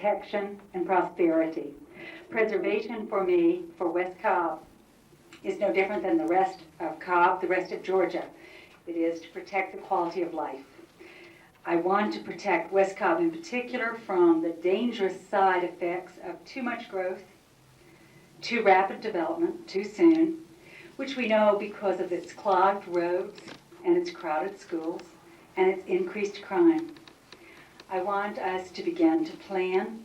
protection and prosperity. Preservation for me, for West Cobb, is no different than the rest of Cobb, the rest of Georgia. It is to protect the quality of life. I want to protect West Cobb in particular from the dangerous side effects of too much growth, too rapid development, too soon, which we know because of its clogged roads and its crowded schools and its increased crime. I want us to begin to plan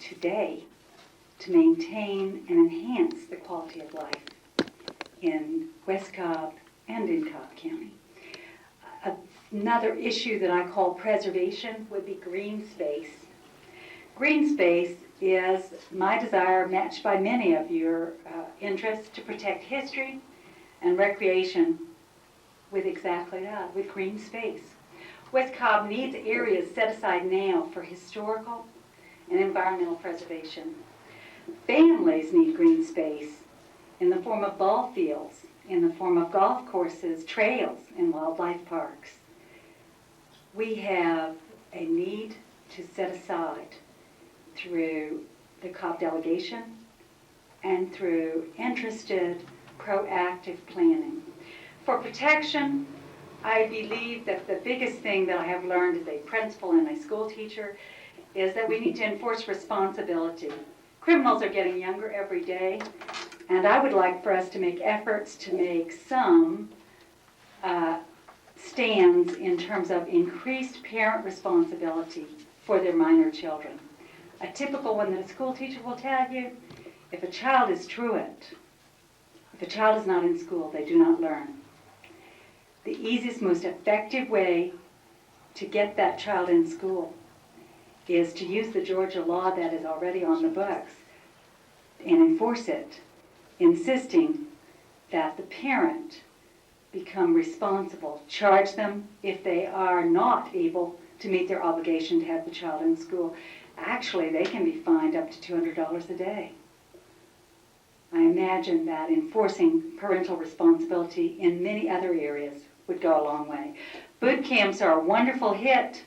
today to maintain and enhance the quality of life in West Cobb and in Cobb County. Another issue that I call preservation would be green space. Green space is my desire, matched by many of your interests, to protect history and recreation with exactly that, with green space. West Cobb needs areas set aside now for historical and environmental preservation. Families need green space in the form of ball fields, in the form of golf courses, trails, and wildlife parks. We have a need to set aside through the Cobb delegation and through interested, proactive planning. For protection, I believe that the biggest thing that I have learned as a principal and a school teacher is that we need to enforce responsibility. Criminals are getting younger every day, and I would like for us to make efforts to make some stands in terms of increased parent responsibility for their minor children. A typical one that a school teacher will tell you, if a child is truant, if a child is not in school, they do not learn. The easiest, most effective way to get that child in school is to use the Georgia law that is already on the books and enforce it, insisting that the parent become responsible, charge them if they are not able to meet their obligation to have the child in school. Actually, they can be fined up to $200 a day. I imagine that enforcing parental responsibility in many other areas would go a long way. Boot camps are a wonderful hit,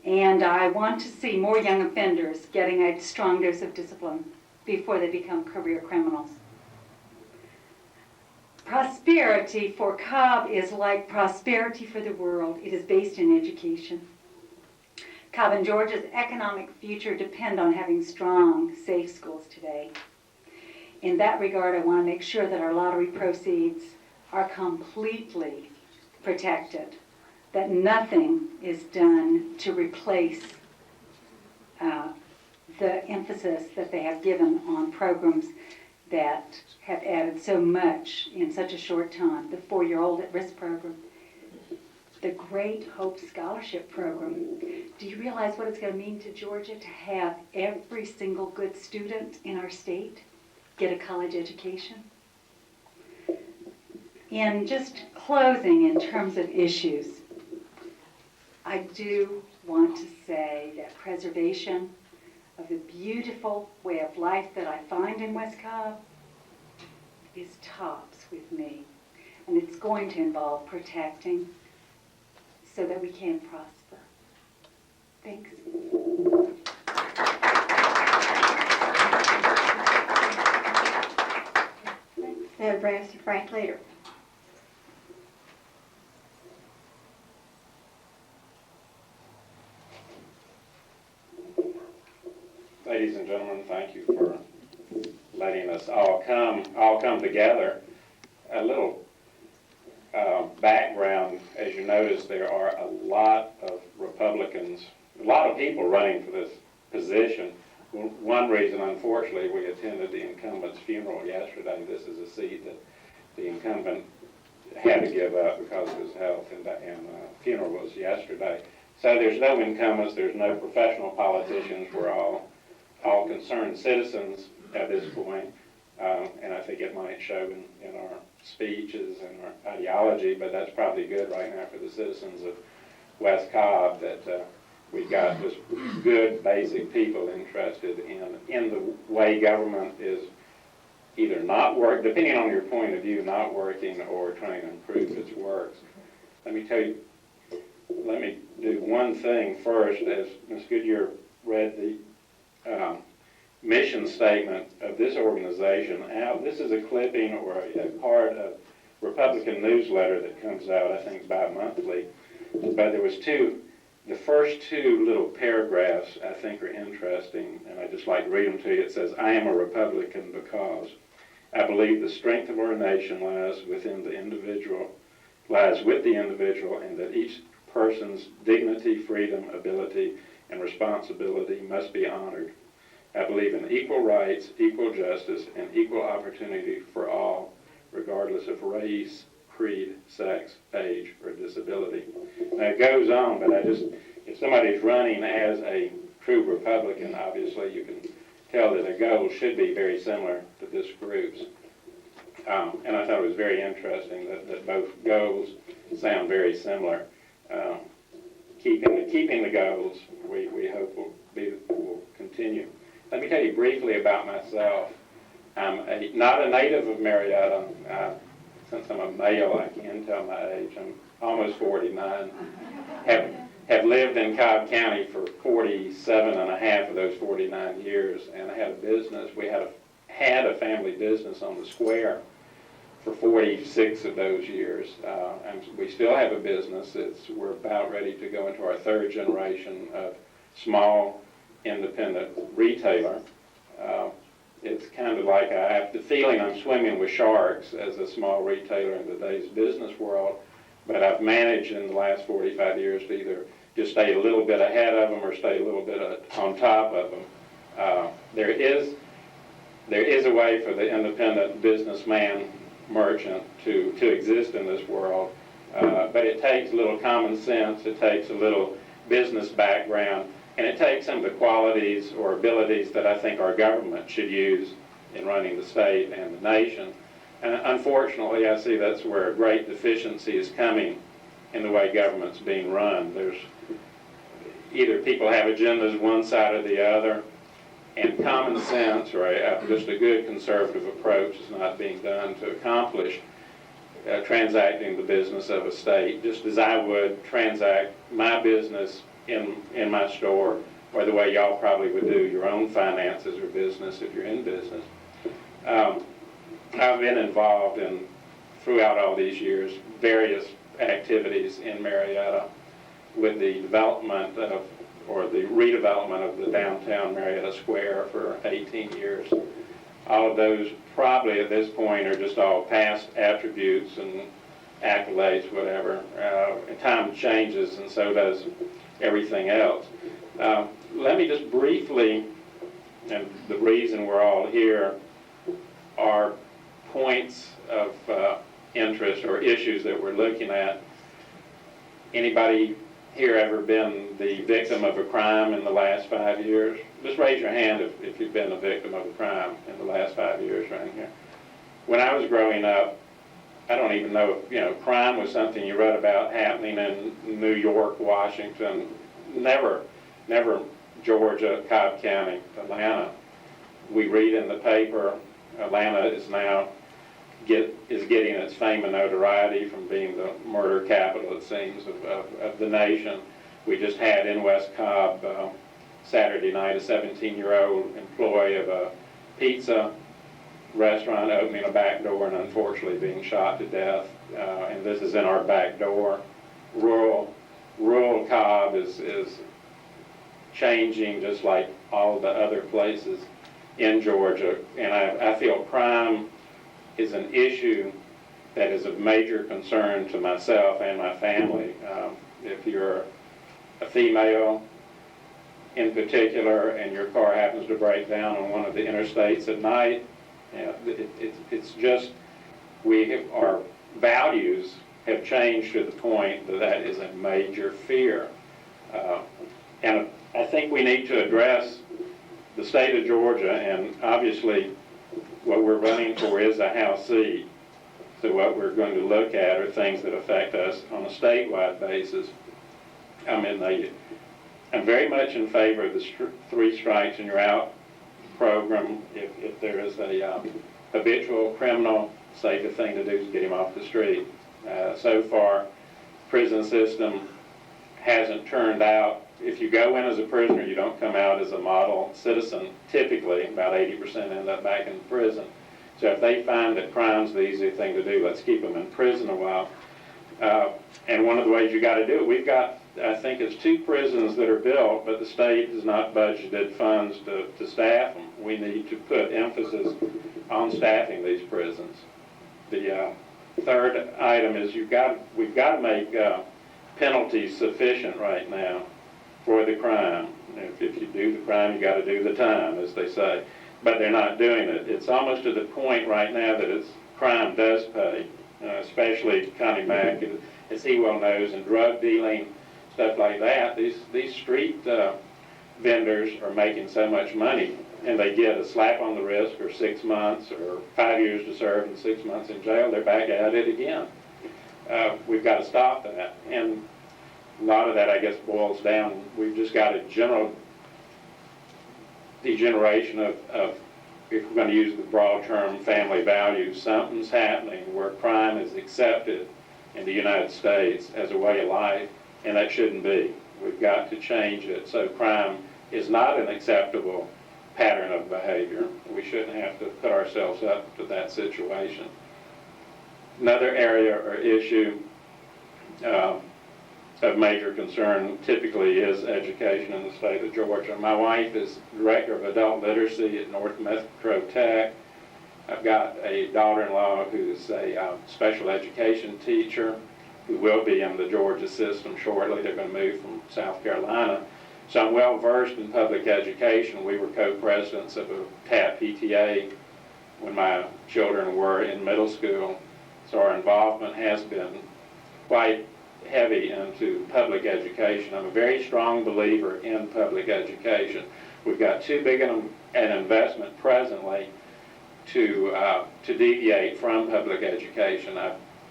and I want to see more young offenders getting a strong dose of discipline before they become career criminals. Prosperity for Cobb is like prosperity for the world. It is based in education. Cobb and Georgia's economic future depend on having strong, safe schools today. In that regard, I want to make sure that our lottery proceeds are completely protected, that nothing is done to replace the emphasis that they have given on programs that have added so much in such a short time. The 4-year-old at risk program, the Great Hope Scholarship Program. Do you realize what it's going to mean to Georgia to have every single good student in our state get a college education? In just closing, in terms of issues, I do want to say that preservation of the beautiful way of life that I find in West Cobb is tops with me. And it's going to involve protecting so that we can prosper. Thanks. That would bring us to Frank Leader. Ladies and gentlemen, thank you for letting us all come together. A little background, as you notice, there are a lot of Republicans, a lot of people running for this position. One reason, unfortunately, we attended the incumbent's funeral yesterday. This is a seat that the incumbent had to give up because of his health, and the funeral was yesterday. So there's no incumbents, there's no professional politicians. We're all concerned citizens at this point, and I think it might show in our speeches and our ideology, but that's probably good right now for the citizens of West Cobb, that we've got just good, basic people interested in the way government is either not working, depending on your point of view, not working or trying to improve its works. Let me do one thing first. As Ms. Goodyear read the mission statement of this organization out. This is a clipping or a part of Republican newsletter that comes out, I think, bi-monthly. But there was the first two little paragraphs I think are interesting, and I just like to read them to you. It says, "I am a Republican because I believe the strength of our nation lies with the individual, and that each person's dignity, freedom, ability, and responsibility must be honored. I believe in equal rights, equal justice, and equal opportunity for all, regardless of race, creed, sex, age, or disability." Now it goes on, but if somebody's running as a true Republican, obviously you can tell that their goals should be very similar to this group's. And I thought it was very interesting that both goals sound very similar. Keeping the goals, we hope will continue. Let me tell you briefly about myself. I'm not a native of Marietta. Since I'm a male, I can tell my age. I'm almost 49. Have lived in Cobb County for 47 and a half of those 49 years, and I had a business. We had a family business on the square for 46 of those years. And we still have a business. We're about ready to go into our third generation of small independent retailer. It's kind of like I have the feeling I'm swimming with sharks as a small retailer in today's business world, but I've managed in the last 45 years to either just stay a little bit ahead of them or stay a little bit on top of them. There is a way for the independent businessman merchant to exist in this world, but it takes a little common sense, it takes a little business background, and it takes some of the qualities or abilities that I think our government should use in running the state and the nation. And unfortunately, I see that's where a great deficiency is coming in the way government's being run. There's either people have agendas one side or the other, and common sense or just a good conservative approach is not being done to accomplish transacting the business of a state, just as I would transact my business in my store, or the way y'all probably would do your own finances or business if you're in business. I've been involved in, throughout all these years, various activities in Marietta with the development of, or the redevelopment of the downtown Marietta Square for 18 years. All of those probably at this point are just all past attributes and accolades, whatever. Time changes and so does everything else. Let me just briefly, and the reason we're all here are points of interest or issues that we're looking at. Anybody here ever been the victim of a crime in the last 5 years? Just raise your hand if you've been a victim of a crime in the last 5 years right here. When I was growing up, I don't even know if, crime was something you read about happening in New York, Washington, never Georgia, Cobb County, Atlanta. We read in the paper, Atlanta is now getting its fame and notoriety from being the murder capital, it seems, of the nation. We just had in West Cobb Saturday night a 17-year-old employee of a pizza restaurant opening a back door and unfortunately being shot to death. And this is in our back door. Rural Cobb is changing just like all the other places in Georgia. And I feel crime is an issue that is of major concern to myself and my family. If you're a female in particular and your car happens to break down on one of the interstates at night, it's just our values have changed to the point that is a major fear. And I think we need to address the state of Georgia, and obviously what we're running for is a House seat. So what we're going to look at are things that affect us on a statewide basis. I'm very much in favor of the 3 strikes and you're out program. If there is a habitual criminal, safest thing to do is get him off the street. So far, prison system hasn't turned out. If you go in as a prisoner, you don't come out as a model citizen. Typically, about 80% end up back in prison. So if they find that crime's the easy thing to do, let's keep them in prison a while. And one of the ways you got to do it, we've got, I think it's 2 prisons that are built, but the state has not budgeted funds to staff them. We need to put emphasis on staffing these prisons. The third item is we've got to make penalties sufficient right now for the crime. If you do the crime, you got to do the time, as they say. But they're not doing it. It's almost to the point right now that crime does pay, especially Connie Mack, as he well knows, and drug dealing, stuff like that. These street vendors are making so much money, and they get a slap on the wrist or 6 months or 5 years to serve and 6 months in jail. They're back at it again. We've got to stop that. And a lot of that, I guess, boils down. We've just got a general degeneration of, if we're going to use the broad term, family values. Something's happening where crime is accepted in the United States as a way of life, and that shouldn't be. We've got to change it so crime is not an acceptable pattern of behavior. We shouldn't have to put ourselves up to that situation. Another area or issue of major concern typically is education in the state of Georgia. My wife is director of adult literacy at North Metro Tech. I've got a daughter-in-law who's a special education teacher who will be in the Georgia system shortly. They're going to move from South Carolina. So I'm well versed in public education. We were co-presidents of a TAP PTA when my children were in middle school. So our involvement has been quite heavy into public education. I'm a very strong believer in public education. We've got too big an investment presently to deviate from public education.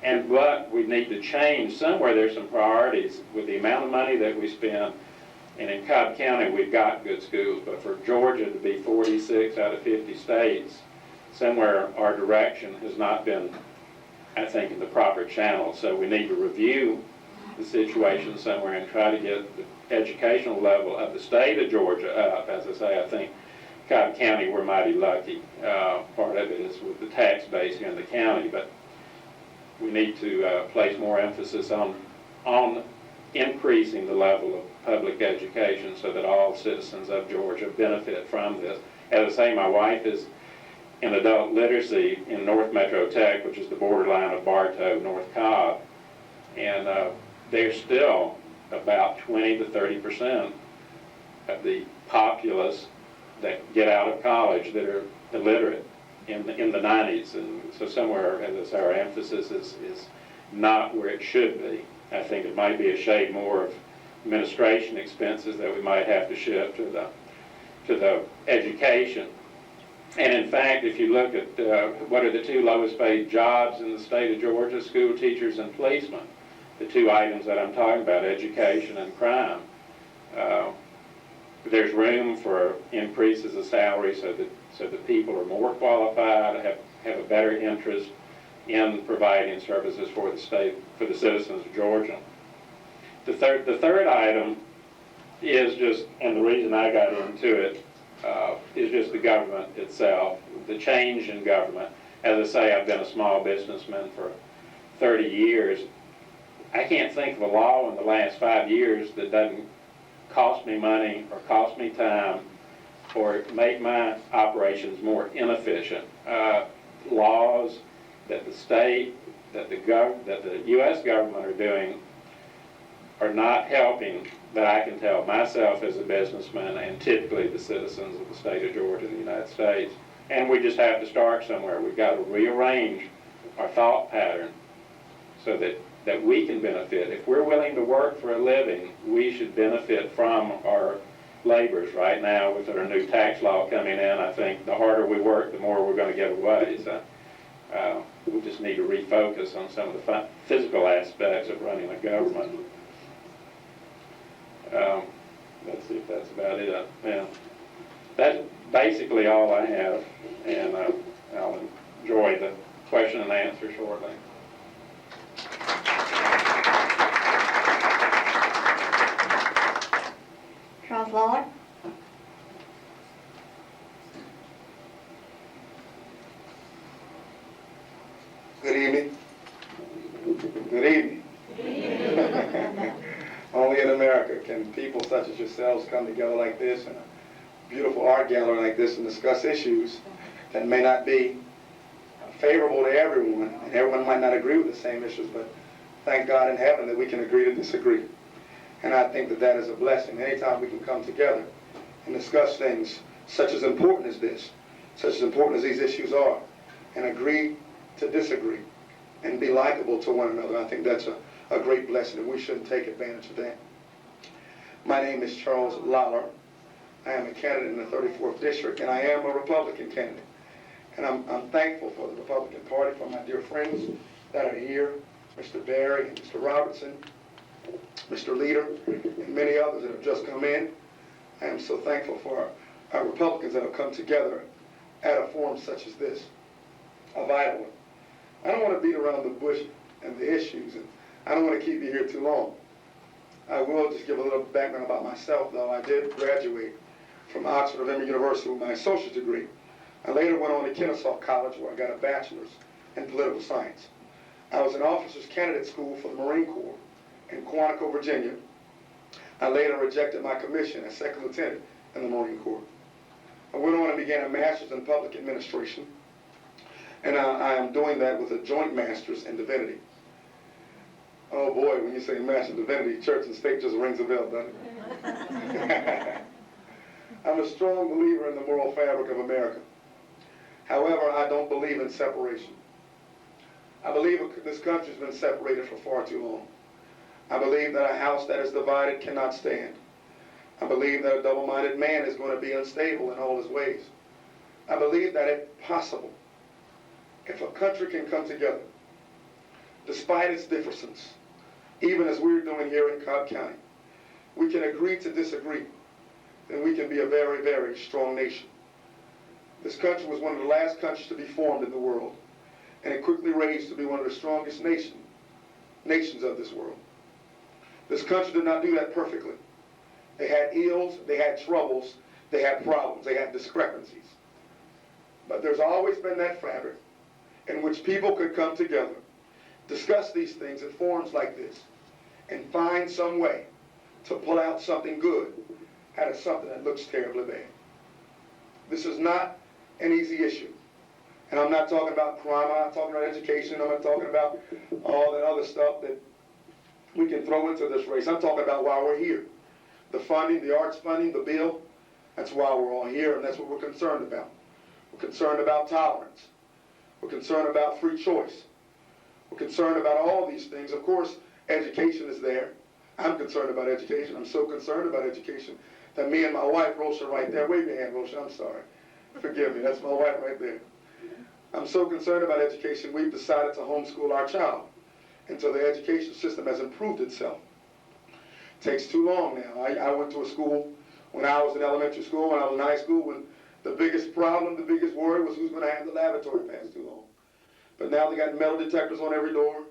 But we need to change somewhere. There's some priorities with the amount of money that we spend. And in Cobb County, we've got good schools, but for Georgia to be 46 out of 50 states, somewhere our direction has not been, I think, in the proper channel. So we need to review the situation somewhere and try to get the educational level of the state of Georgia up. As I say, I think Cobb County, we're mighty lucky. Part of it is with the tax base here in the county, but we need to place more emphasis on increasing the level of public education so that all citizens of Georgia benefit from this. As I say, my wife is in adult literacy in North Metro Tech, which is the borderline of Bartow, North Cobb, and there's still about 20 to 30% of the populace that get out of college that are illiterate in the 90s, and so somewhere, as I say, our emphasis is not where it should be. I think it might be a shade more of administration expenses that we might have to shift to the education. And in fact, if you look at what are the 2 lowest paid jobs in the state of Georgia, school teachers and policemen, the 2 items that I'm talking about, education and crime. There's room for increases of salary so that people are more qualified, have a better interest in providing services for the state, for the citizens of Georgia. The third item is just, and the reason I got into it, is just the government itself, the change in government. As I say, I've been a small businessman for 30 years. I can't think of a law in the last 5 years that doesn't cost me money or cost me time or make my operations more inefficient. Laws that the state, that the U.S. government are doing are not helping, that I can tell myself as a businessman and typically the citizens of the state of Georgia and the United States. And we just have to start somewhere. We've got to rearrange our thought pattern so that we can benefit. If we're willing to work for a living, we should benefit from our labors. Right now, with our new tax law coming in, I think the harder we work, the more we're going to get away. So we just need to refocus on some of the physical aspects of running a government. Let's see if that's about it. Yeah. That's basically all I have, and I'll enjoy the question and answer shortly. America can people such as yourselves come together like this in a beautiful art gallery like this and discuss issues that may not be favorable to everyone, and everyone might not agree with the same issues, but thank God in heaven that we can agree to disagree. And I think that that is a blessing. Anytime we can come together and discuss things such as important as this, such as important as these issues are, and agree to disagree and be likable to one another, I think that's a great blessing, and we shouldn't take advantage of that. My name is Charles Lawler. I am a candidate in the 34th District, and I am a Republican candidate. And I'm thankful for the Republican Party, for my dear friends that are here, Mr. Barry and Mr. Robertson, Mr. Leader, and many others that have just come in. I am so thankful for our Republicans that have come together at a forum such as this, a vital one. I don't want to beat around the bush and the issues, and I don't want to keep you here too long. I will just give a little background about myself, though. I did graduate from Oxford of Emory University with my associate's degree. I later went on to Kennesaw College, where I got a bachelor's in political science. I was in officer's candidate school for the Marine Corps in Quantico, Virginia. I later rejected my commission as second lieutenant in the Marine Corps. I went on and began a master's in public administration, and I am doing that with a joint master's in divinity. Oh boy, when you say master's in divinity, church and state just rings a bell, doesn't it? I'm a strong believer in the moral fabric of America. However, I don't believe in separation. I believe this country's been separated for far too long. I believe that a house that is divided cannot stand. I believe that a double-minded man is going to be unstable in all his ways. I believe that if possible, if a country can come together, despite its differences, even as we're doing here in Cobb County, we can agree to disagree, then we can be a very, very strong nation. This country was one of the last countries to be formed in the world, and it quickly raised to be one of the strongest nations of this world. This country did not do that perfectly. They had ills, they had troubles, they had problems, they had discrepancies. But there's always been that fabric in which people could come together, discuss these things in forums like this, and find some way to pull out something good out of something that looks terribly bad. This is not an easy issue. And I'm not talking about crime, I'm not talking about education, I'm not talking about all that other stuff that we can throw into this race. I'm talking about why we're here. The funding, the arts funding, the bill, that's why we're all here, and that's what we're concerned about. We're concerned about tolerance. We're concerned about free choice. We're concerned about all these things. Of course, education is there. I'm concerned about education. I'm so concerned about education that me and my wife, Rosha, right there, wave your hand, Rosha, I'm sorry. Forgive me, that's my wife right there. I'm so concerned about education, we've decided to homeschool our child until the education system has improved itself. It takes too long now. I went to a school when I was in elementary school, when I was in high school, when the biggest problem, the biggest worry was who's going to have the lavatory pass too long. But now they got metal detectors on every door,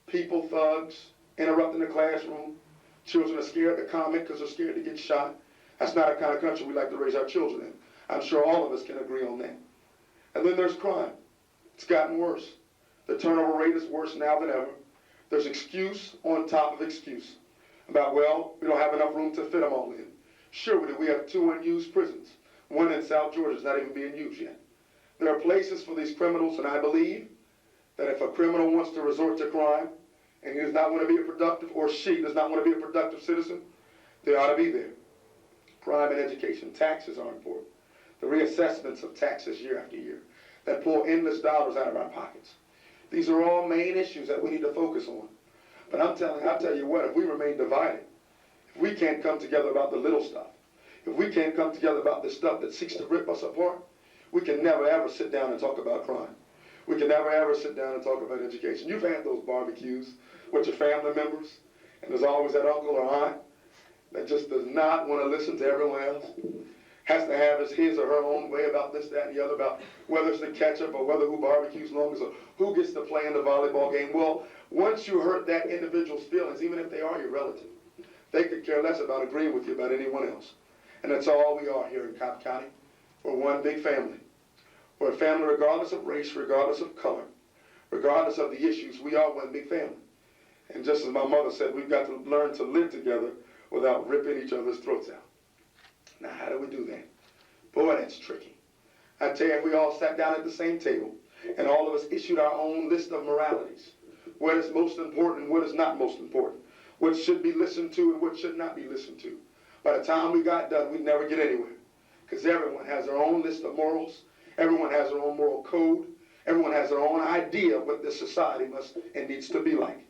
people, thugs, interrupting the classroom. Children are scared to comment because they're scared to get shot. That's not the kind of country we like to raise our children in. I'm sure all of us can agree on that. And then there's crime. It's gotten worse. The turnover rate is worse now than ever. There's excuse on top of excuse about, well, we don't have enough room to fit them all in. Sure we do. We have 2 unused prisons. One in South Georgia is not even being used yet. There are places for these criminals, and I believe that if a criminal wants to resort to crime, and he does not want to be a productive, or she does not want to be a productive citizen, they ought to be there. Crime and education. Taxes are important. The reassessments of taxes year after year that pull endless dollars out of our pockets. These are all main issues that we need to focus on. But I'll tell you what, if we remain divided, if we can't come together about the little stuff, if we can't come together about the stuff that seeks to rip us apart, we can never ever sit down and talk about crime. We can never ever sit down and talk about education. You've had those barbecues with your family members, and there's always that uncle or aunt that just does not want to listen to everyone else, has to have his or her own way about this, that, and the other, about whether it's the ketchup or whether who barbecues longest or who gets to play in the volleyball game. Well, once you hurt that individual's feelings, even if they are your relative, they could care less about agreeing with you about anyone else. And that's all we are here in Cobb County. We're one big family. We're a family regardless of race, regardless of color, regardless of the issues. We are one big family. And just as my mother said, we've got to learn to live together without ripping each other's throats out. Now, how do we do that? Boy, that's tricky. I tell you, if we all sat down at the same table and all of us issued our own list of moralities, what is most important and what is not most important, what should be listened to and what should not be listened to. By the time we got done, we'd never get anywhere, because everyone has their own list of morals, everyone has their own moral code, everyone has their own idea of what this society must and needs to be like.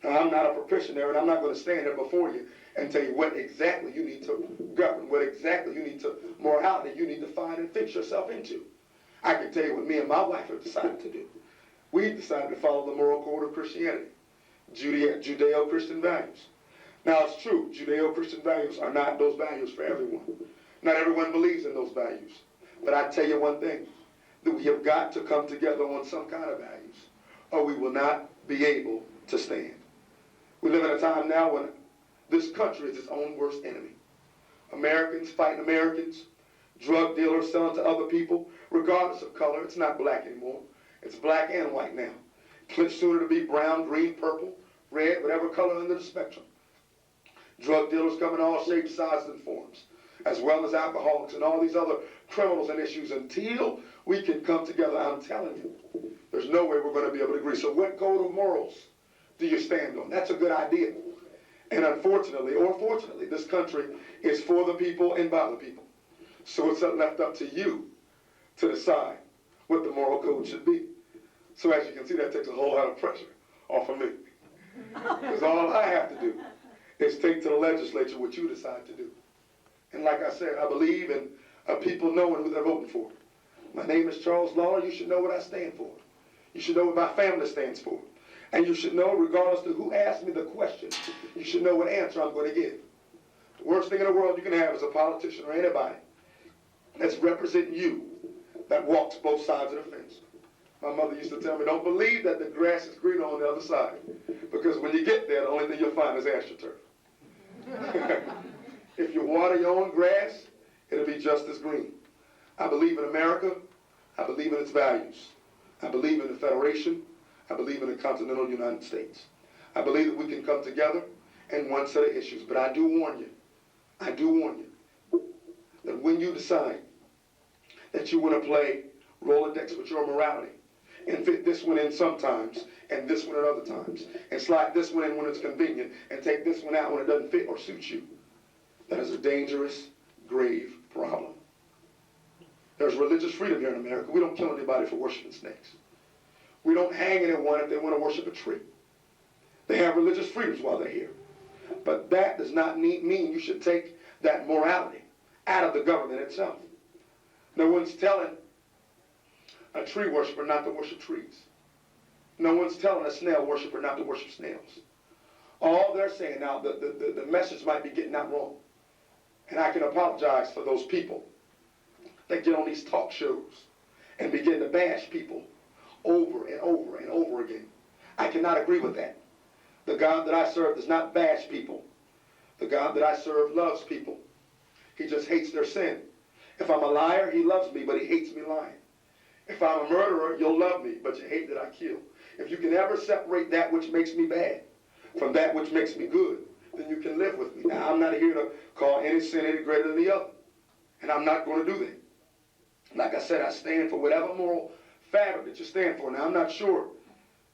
Now, I'm not a propitiatory, and I'm not going to stand there before you and tell you what exactly you need to govern, what exactly you need to, morality you need to find and fix yourself into. I can tell you what me and my wife have decided to do. We decided to follow the moral code of Christianity, Judeo-Christian values. Now, it's true, Judeo-Christian values are not those values for everyone. Not everyone believes in those values. But I tell you one thing, that we have got to come together on some kind of values, or we will not be able to stand. We live in a time now when this country is its own worst enemy. Americans fighting Americans, drug dealers selling to other people, regardless of color. It's not black anymore. It's black and white now. It's sooner to be brown, green, purple, red, whatever color under the spectrum. Drug dealers come in all shapes, sizes, and forms, as well as alcoholics and all these other criminals and issues. Until we can come together, I'm telling you, there's no way we're going to be able to agree. So what code of morals do you stand on? That's a good idea. And unfortunately, or fortunately, this country is for the people and by the people. So it's left up to you to decide what the moral code should be. So as you can see, that takes a whole lot of pressure off of me. Because all I have to do is take to the legislature what you decide to do. And like I said, I believe in people knowing who they're voting for. My name is Charles Lawler. You should know what I stand for. You should know what my family stands for. And you should know, regardless of who asked me the question, you should know what answer I'm going to give. The worst thing in the world you can have is a politician or anybody that's representing you that walks both sides of the fence. My mother used to tell me, don't believe that the grass is greener on the other side, because when you get there, the only thing you'll find is astroturf. If you water your own grass, it'll be just as green. I believe in America. I believe in its values. I believe in the Federation. I believe in the continental United States. I believe that we can come together in one set of issues. But I do warn you, that when you decide that you want to play Rolodex with your morality and fit this one in sometimes and this one at other times and slide this one in when it's convenient and take this one out when it doesn't fit or suit you, that is a dangerous, grave problem. There's religious freedom here in America. We don't kill anybody for worshiping snakes. We don't hang anyone if they want to worship a tree. They have religious freedoms while they're here. But that does not mean you should take that morality out of the government itself. No one's telling a tree worshiper not to worship trees. No one's telling a snail worshiper not to worship snails. All they're saying now, the message might be getting out wrong. And I can apologize for those people that get on these talk shows and begin to bash people over and over and over again. I cannot agree with that. The God that I serve does not bash people. The God that I serve loves people. He just hates their sin. If I'm a liar, he loves me, but he hates me lying. If I'm a murderer, you'll love me, but you hate that I kill. If you can ever separate that which makes me bad from that which makes me good, then you can live with me. Now, I'm not here to call any sin any greater than the other. And I'm not going to do that. Like I said, I stand for whatever moral fabric that you stand for. Now, I'm not sure.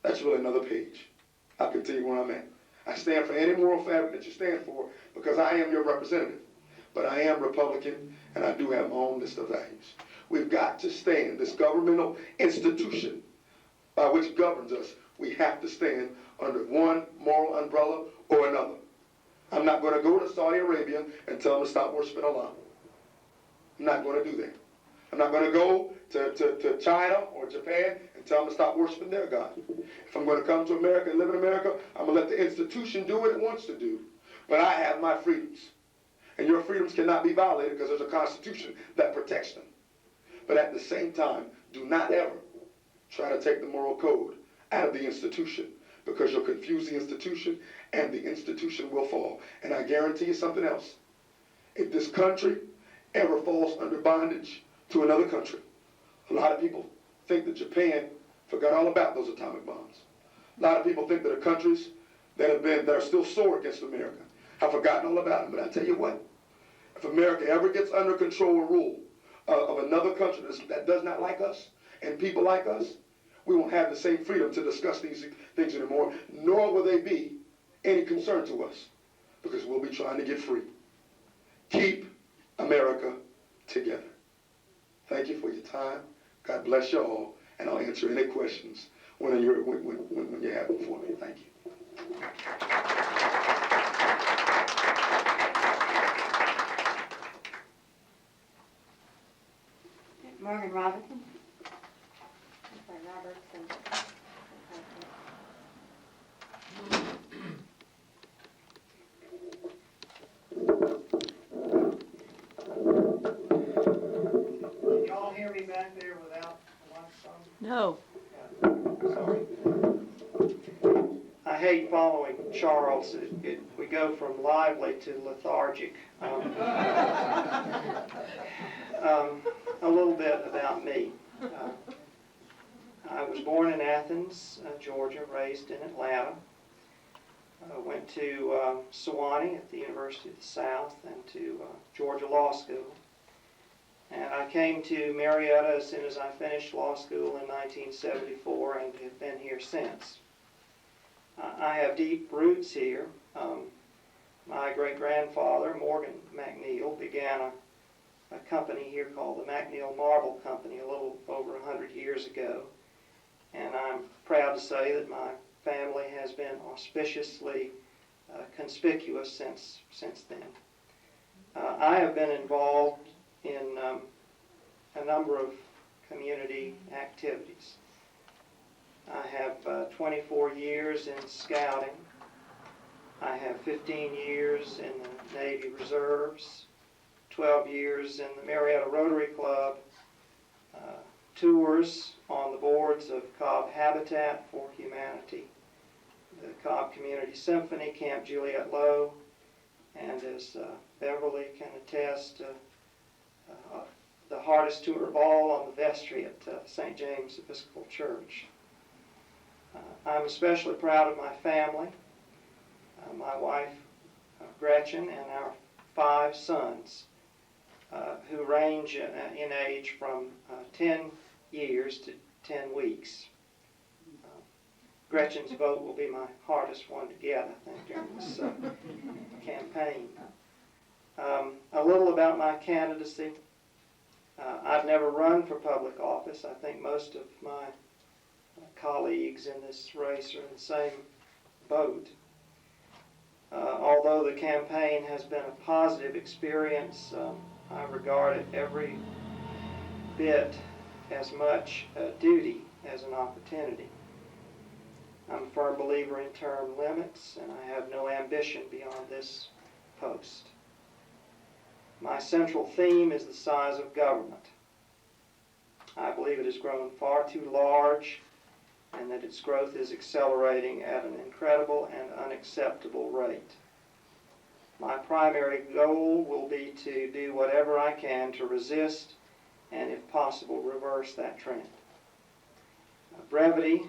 That's really another page. I'll continue where I'm at. I stand for any moral fabric that you stand for because I am your representative. But I am Republican, and I do have my own list of values. We've got to stand, this governmental institution by which governs us, we have to stand under one moral umbrella or another. I'm not going to go to Saudi Arabia and tell them to stop worshiping Allah. I'm not going to do that. I'm not going to go to China or Japan and tell them to stop worshiping their God. If I'm going to come to America and live in America, I'm going to let the institution do what it wants to do. But I have my freedoms. And your freedoms cannot be violated because there's a constitution that protects them. But at the same time, do not ever try to take the moral code out of the institution, because you'll confuse the institution and the institution will fall. And I guarantee you something else. If this country ever falls under bondage to another country, a lot of people think that Japan forgot all about those atomic bombs. A lot of people think that the countries that are still sore against America, I've forgotten all about them, but I tell you what, if America ever gets under control or rule of another country that does not like us and people like us, we won't have the same freedom to discuss these things anymore, nor will they be any concern to us, because we'll be trying to get free. Keep America together. Thank you for your time. God bless you all, and I'll answer any questions when you have them for me. Thank you. Morgan Robinson. Can y'all hear me back there without the microphone? No. Sorry. I hate following Charles. We go from lively to lethargic. A little bit about me. I was born in Athens, Georgia, raised in Atlanta. Went to Sewanee at the University of the South and to Georgia Law School. And I came to Marietta as soon as I finished law school in 1974 and have been here since. I have deep roots here. My great-grandfather, Morgan McNeil, began a company here called the McNeil Marble Company a little over 100 years ago. And I'm proud to say that my family has been auspiciously conspicuous since then. I have been involved in a number of community activities. I have 24 years in scouting. I have 15 years in the Navy Reserves, 12 years in the Marietta Rotary Club, tours on the boards of Cobb Habitat for Humanity, the Cobb Community Symphony, Camp Juliet Low, and as Beverly can attest, the hardest tour of all on the vestry at St. James Episcopal Church. I'm especially proud of my family, my wife Gretchen and our 5 sons, who range in age from 10 years to 10 weeks. Gretchen's vote will be my hardest one to get, I think, during this campaign. A little about my candidacy. I've never run for public office. I think most of my colleagues in this race are in the same boat. Although the campaign has been a positive experience, I regard it every bit as much a duty as an opportunity. I'm a firm believer in term limits, and I have no ambition beyond this post. My central theme is the size of government. I believe it has grown far too large, and that its growth is accelerating at an incredible and unacceptable rate. My primary goal will be to do whatever I can to resist and, if possible, reverse that trend. Brevity,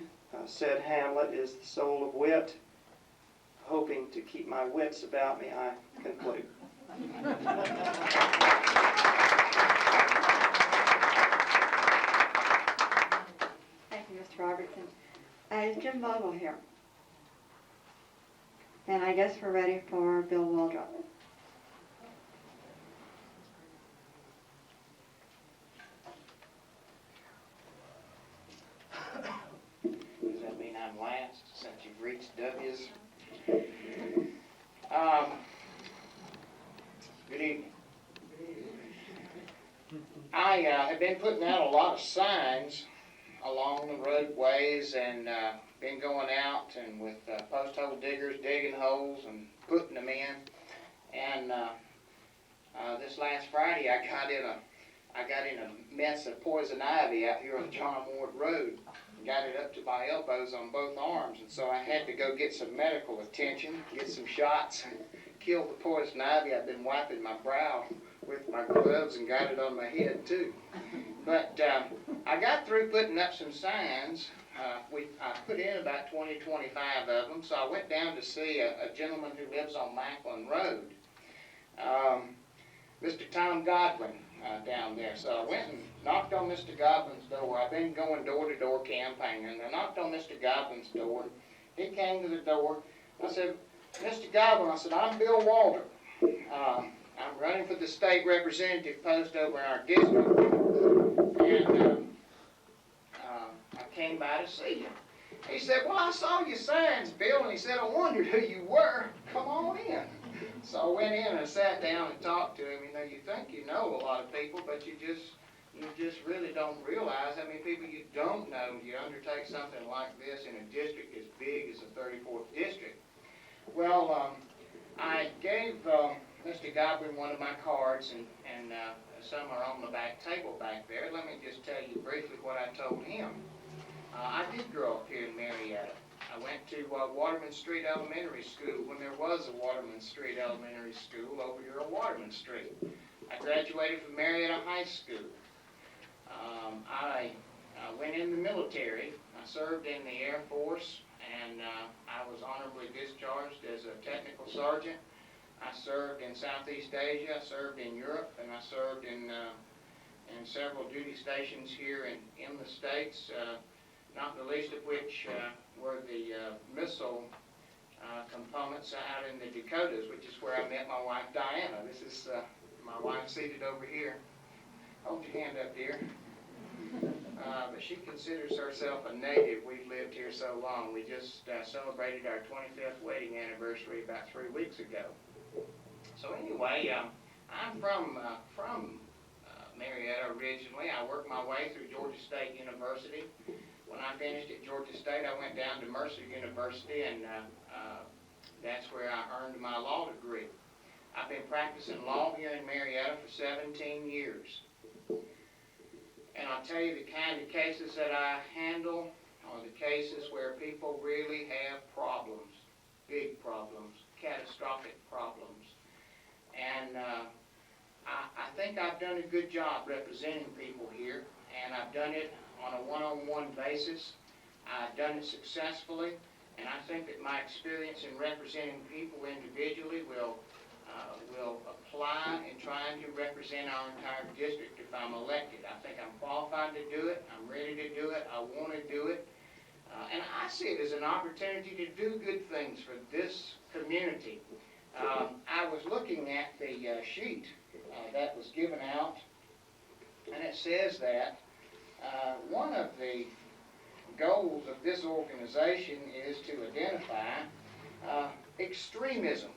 said Hamlet, is the soul of wit. Hoping to keep my wits about me, I conclude. Thank you, Mr. Robertson. Is Jim Vogel here? And I guess we're ready for Bill Waldrop. Does that mean I'm last since you've reached W's? Good evening. I have been putting out a lot of signs along the roadways and been going out and with post hole diggers digging holes and putting them in. And this last Friday I got in a mess of poison ivy out here on John Ward Road. Got it up to my elbows on both arms, and so I had to go get some medical attention, get some shots, kill the poison ivy. I've been wiping my brow with my gloves and got it on my head too. But I got through putting up some signs I put in about 20, 25 of them, so I went down to see a gentleman who lives on Macklin Road, Mr. Tom Godwin, down there. So I went and knocked on Mr. Godwin's door. I've been going door to door campaigning, and I knocked on Mr. Godwin's door. He came to the door. I said, Mr. Godwin, I said, I'm Bill Walter. I'm running for the state representative post over in our district, and I came by to see him. He said, well, I saw your signs, Bill, and he said, I wondered who you were. Come on in. So I went in and sat down and talked to him. You know, you think you know a lot of people, but you just really don't realize how many people you don't know. You undertake something like this in a district as big as the 34th district. Well, I gave Mr. Godwin one of my cards, and some are on the back table back there. Let me just tell you briefly what I told him. I did grow up here in Marietta. I went to Waterman Street Elementary School when there was a Waterman Street Elementary School over here on Waterman Street. I graduated from Marietta High School. I went in the military. I served in the Air Force, and I was honorably discharged as a technical sergeant. I served in Southeast Asia, I served in Europe, and I served in several duty stations here in the States, not the least of which were the missile components out in the Dakotas, which is where I met my wife Diana. This is my wife seated over here. Hold your hand up, dear. But she considers herself a native. We've lived here so long. We just celebrated our 25th wedding anniversary about 3 weeks ago. So anyway, I'm from Marietta originally. I worked my way through Georgia State University. When I finished at Georgia State, I went down to Mercer University, and that's where I earned my law degree. I've been practicing law here in Marietta for 17 years. And I'll tell you, the kind of cases that I handle are the cases where people really have problems, big problems, catastrophic problems. And I think I've done a good job representing people here, and I've done it on a one-on-one basis. I've done it successfully, and I think that my experience in representing people individually will apply in trying to represent our entire district if I'm elected. I think I'm qualified to do it. I'm ready to do it. I want to do it. And I see it as an opportunity to do good things for this community. I was looking at the sheet that was given out, and it says that one of the goals of this organization is to identify extremism.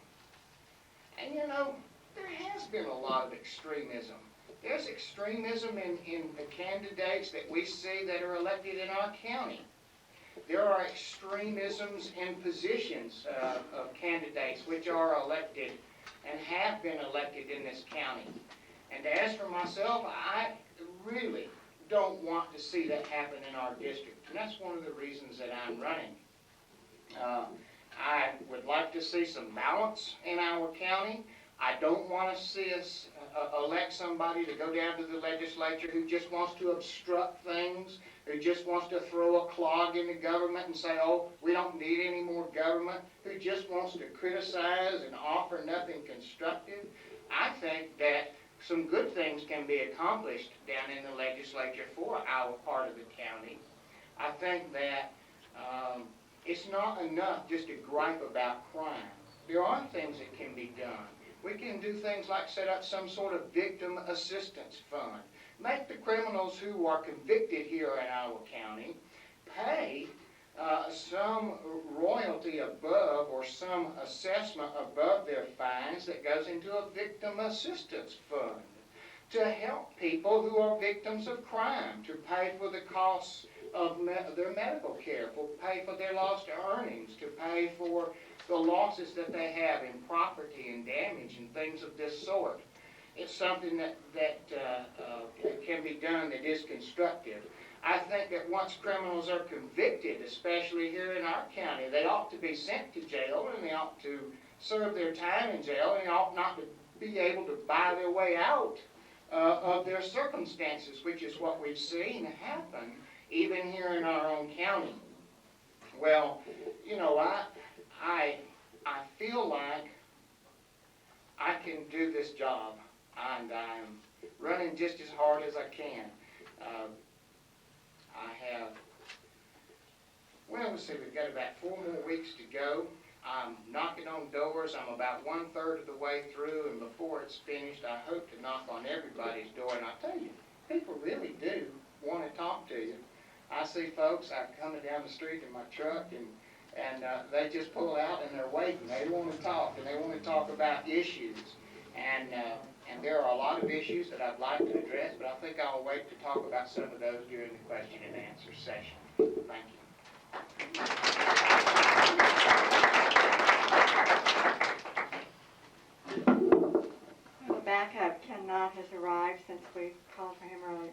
And you know, there has been a lot of extremism. There's extremism in the candidates that we see that are elected in our county. There are extremisms in positions of candidates which are elected and have been elected in this county. And as for myself, I really don't want to see that happen in our district. And that's one of the reasons that I'm running. I would like to see some balance in our county. I don't want to see us elect somebody to go down to the legislature who just wants to obstruct things, who just wants to throw a clog in the government and say, oh, we don't need any more government, who just wants to criticize and offer nothing constructive. I think that some good things can be accomplished down in the legislature for our part of the county. I think that it's not enough just to gripe about crime. There are things that can be done. We can do things like set up some sort of victim assistance fund. Make the criminals who are convicted here in our county pay some royalty above or some assessment above their fines that goes into a victim assistance fund to help people who are victims of crime, to pay for the costs of their medical care, to pay for their lost earnings, to pay for the losses that they have in property and damage and things of this sort. It's something that can be done that is constructive. I think that once criminals are convicted, especially here in our county, they ought to be sent to jail, and they ought to serve their time in jail, and they ought not to be able to buy their way out of their circumstances, which is what we've seen happen even here in our own county. Well, you know, I feel like I can do this job, and I'm running just as hard as I can. I have, well, let's see, we've got about 4 more weeks to go. I'm knocking on doors. I'm about 1/3 of the way through, and before it's finished, I hope to knock on everybody's door. And I tell you, people really do want to talk to you. I see folks, I'm coming down the street in my truck, and they just pull out and they're waiting. They want to talk, and they want to talk about issues. And there are a lot of issues that I'd like to address, but I think I'll wait to talk about some of those during the question and answer session. Thank you. The backup Ken Knott has arrived since we called for him earlier.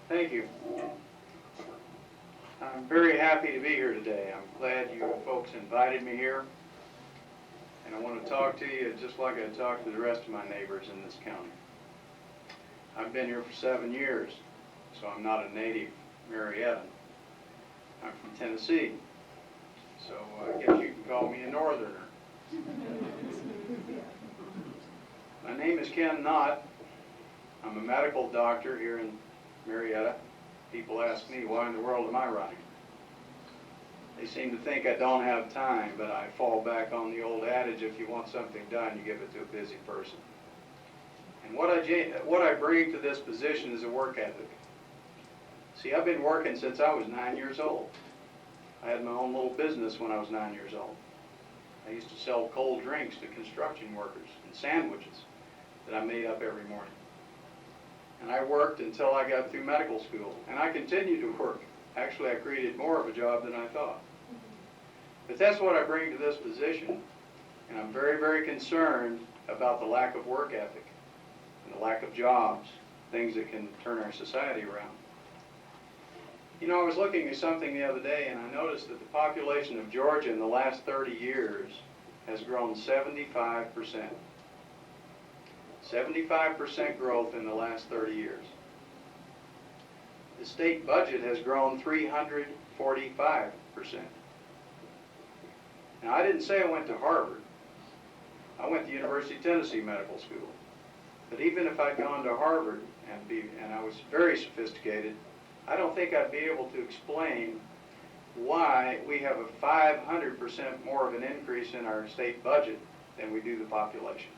Thank you. I'm very happy to be here today. I'm glad you folks invited me here. And I want to talk to you just like I talk to the rest of my neighbors in this county. I've been here for 7 years, so I'm not a native Marietan. I'm from Tennessee, so I guess you can call me a northerner. My name is Ken Knott. I'm a medical doctor here in Marietta. People ask me, why in the world am I running? They seem to think I don't have time, but I fall back on the old adage, if you want something done, you give it to a busy person. And what I bring to this position is a work ethic. See, I've been working since I was 9 years old. I had my own little business when I was 9 years old. I used to sell cold drinks to construction workers and sandwiches that I made up every morning. And I worked until I got through medical school, and I continue to work. Actually, I created more of a job than I thought. But that's what I bring to this position, and I'm very, very concerned about the lack of work ethic and the lack of jobs, things that can turn our society around. You know, I was looking at something the other day, and I noticed that the population of Georgia in the last 30 years has grown 75%. 75% growth in the last 30 years. The state budget has grown 345%. Now, I didn't say I went to Harvard. I went to University of Tennessee Medical School. But even if I'd gone to Harvard and I was very sophisticated, I don't think I'd be able to explain why we have a 500% more of an increase in our state budget than we do the population.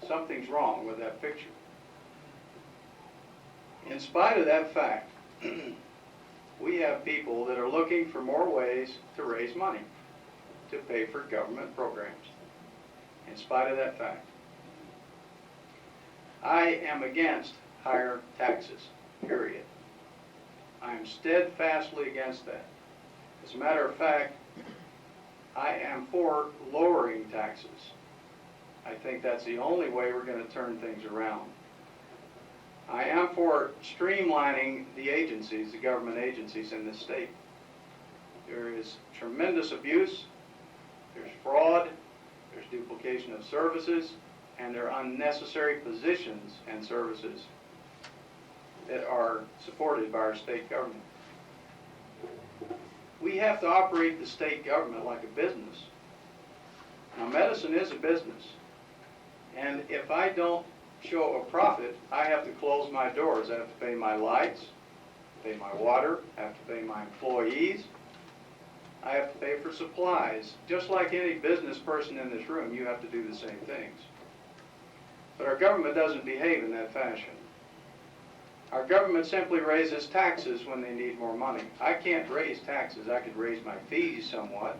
Something's wrong with that picture. In spite of that fact, we have people that are looking for more ways to raise money to pay for government programs. In spite of that fact, I am against higher taxes, period. I am steadfastly against that. As a matter of fact, I am for lowering taxes. I think that's the only way we're going to turn things around. I am for streamlining the agencies, the government agencies in this state. There is tremendous abuse, there's fraud, there's duplication of services, and there are unnecessary positions and services that are supported by our state government. We have to operate the state government like a business. Now, medicine is a business. And if I don't show a profit, I have to close my doors. I have to pay my lights, pay my water, I have to pay my employees, I have to pay for supplies. Just like any business person in this room, you have to do the same things. But our government doesn't behave in that fashion. Our government simply raises taxes when they need more money. I can't raise taxes. I could raise my fees somewhat,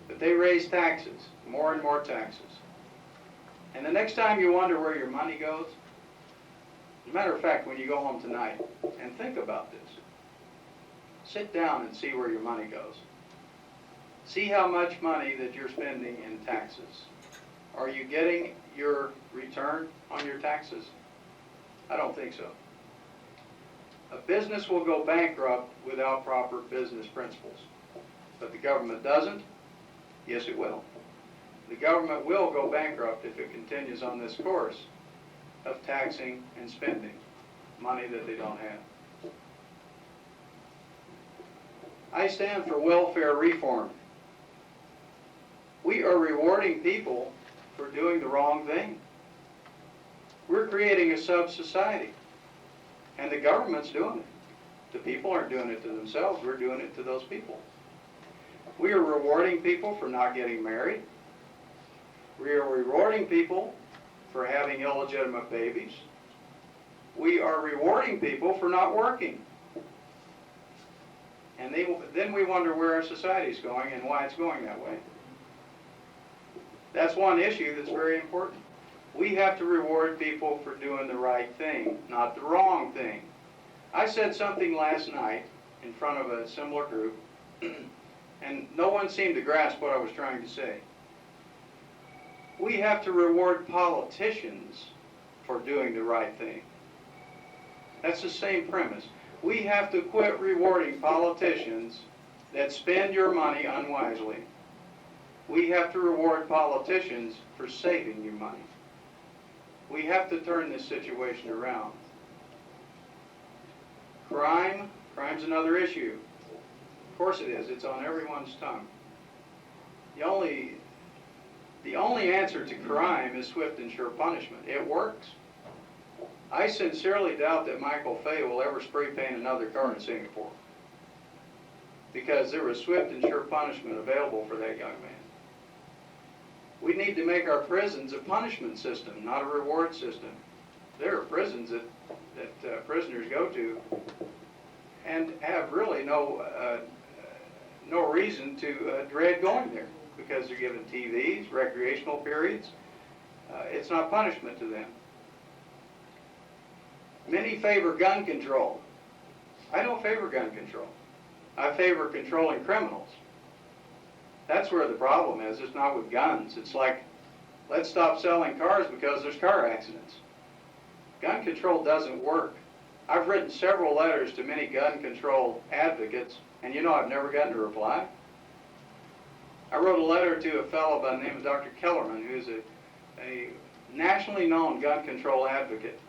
but they raise taxes, more and more taxes. And the next time you wonder where your money goes, as a matter of fact, when you go home tonight and think about this, sit down and see where your money goes. See how much money that you're spending in taxes. Are you getting your return on your taxes? I don't think so. A business will go bankrupt without proper business principles. but the government doesn't, yes it will. The government will go bankrupt if it continues on this course of taxing and spending money that they don't have. I stand for welfare reform. We are rewarding people for doing the wrong thing. We're creating a sub-society, and the government's doing it. The people aren't doing it to themselves, we're doing it to those people. We are rewarding people for not getting married. We are rewarding people for having illegitimate babies. We are rewarding people for not working. And then we wonder where our society's going and why it's going that way. That's one issue that's very important. We have to reward people for doing the right thing, not the wrong thing. I said something last night in front of a similar group, and no one seemed to grasp what I was trying to say. We have to reward politicians for doing the right thing. That's the same premise. We have to quit rewarding politicians that spend your money unwisely. We have to reward politicians for saving you money. We have to turn this situation around. Crime's another issue. Of course it is. It's on everyone's tongue. The only answer to crime is swift and sure punishment. It works. I sincerely doubt that Michael Fay will ever spray paint another car in Singapore, because there was swift and sure punishment available for that young man. We need to make our prisons a punishment system, not a reward system. There are prisons that prisoners go to and have really no reason to dread going there, because they're given TVs, recreational periods. It's not punishment to them. Many favor gun control. I don't favor gun control. I favor controlling criminals. That's where the problem is. It's not with guns. It's like, let's stop selling cars because there's car accidents. Gun control doesn't work. I've written several letters to many gun control advocates, and you know I've never gotten a reply. I wrote a letter to a fellow by the name of Dr. Kellerman, who's a nationally known gun control advocate,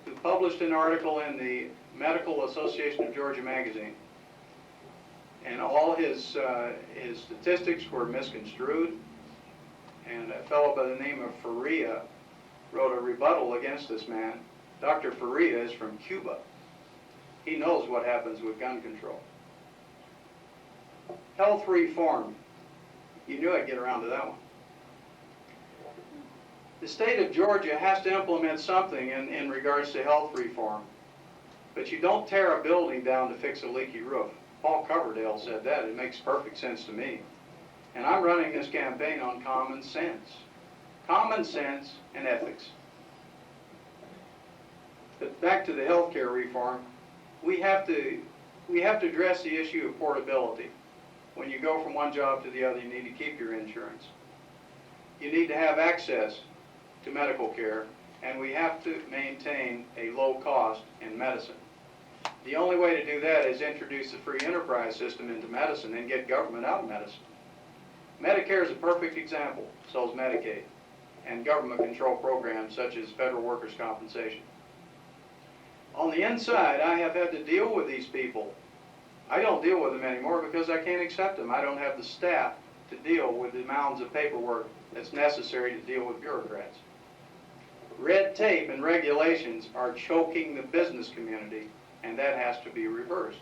who published an article in the Medical Association of Georgia magazine. And all his statistics were misconstrued. And a fellow by the name of Faria wrote a rebuttal against this man. Dr. Faria is from Cuba. He knows what happens with gun control. Health reform. You knew I'd get around to that one. The state of Georgia has to implement something in regards to health reform. But you don't tear a building down to fix a leaky roof. Paul Coverdale said that. It makes perfect sense to me. And I'm running this campaign on common sense. Common sense and ethics. But back to the healthcare reform, we have to address the issue of portability. When you go from one job to the other, you need to keep your insurance. You need to have access to medical care, and we have to maintain a low cost in medicine. The only way to do that is introduce the free enterprise system into medicine and get government out of medicine. Medicare is a perfect example, so is Medicaid, and government control programs such as federal workers' compensation. On the inside, I have had to deal with these people. I don't deal with them anymore because I can't accept them. I don't have the staff to deal with the mounds of paperwork that's necessary to deal with bureaucrats. Red tape and regulations are choking the business community, and that has to be reversed.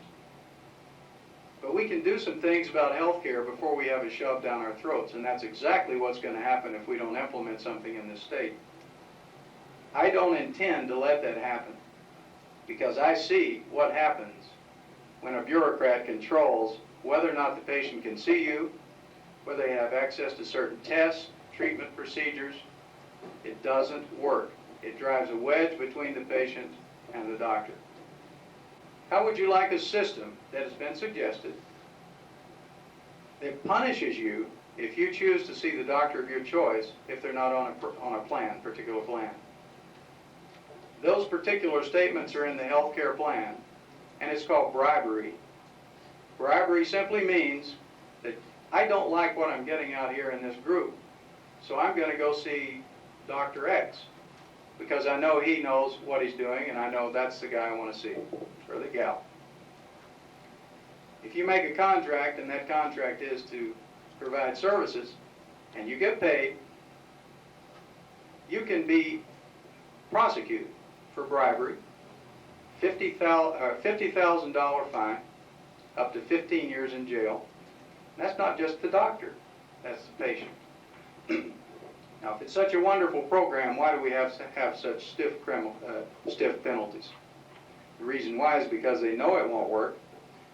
But we can do some things about health care before we have it shoved down our throats, and that's exactly what's going to happen if we don't implement something in this state. I don't intend to let that happen, because I see what happens when a bureaucrat controls whether or not the patient can see you, whether they have access to certain tests, treatment procedures. It doesn't work. It drives a wedge between the patient and the doctor. How would you like a system that has been suggested that punishes you if you choose to see the doctor of your choice if they're not on a particular plan? Those particular statements are in the health care plan, and it's called bribery. Bribery simply means that I don't like what I'm getting out here in this group, so I'm going to go see Dr. X, because I know he knows what he's doing, and I know that's the guy I want to see, or the gal. If you make a contract, and that contract is to provide services, and you get paid, you can be prosecuted for bribery, $50,000 fine, up to 15 years in jail. And that's not just the doctor, that's the patient. Now, if it's such a wonderful program, why do we have such stiff penalties? The reason why is because they know it won't work,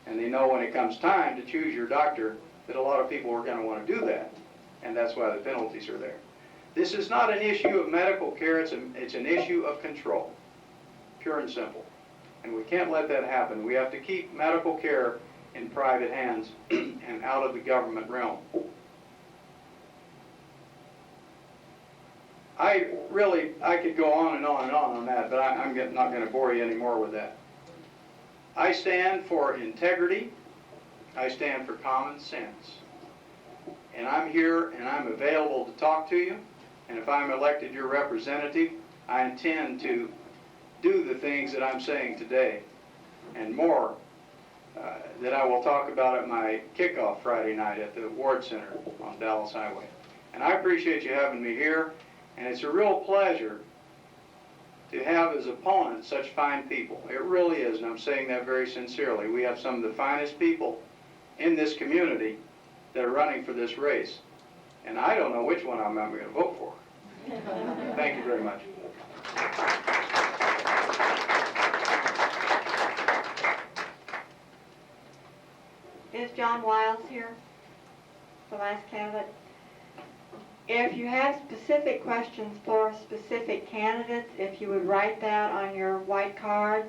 and they know when it comes time to choose your doctor that a lot of people are going to want to do that, and that's why the penalties are there. This is not an issue of medical care, it's an issue of control, pure and simple. And we can't let that happen. We have to keep medical care in private hands and out of the government realm. I could go on and on and on that, but I'm not going to bore you anymore with that. I stand for integrity. I stand for common sense. And I'm here and I'm available to talk to you. And if I'm elected your representative, I intend to do the things that I'm saying today and more that I will talk about at my kickoff Friday night at the Ward Center on Dallas Highway. And I appreciate you having me here, and it's a real pleasure to have as opponents such fine people. It really is, and I'm saying that very sincerely. We have some of the finest people in this community that are running for this race, and I don't know which one I'm going to vote for. Thank you very much. Is John Wiles here, the last candidate? If you have specific questions for specific candidates, if you would write that on your white card.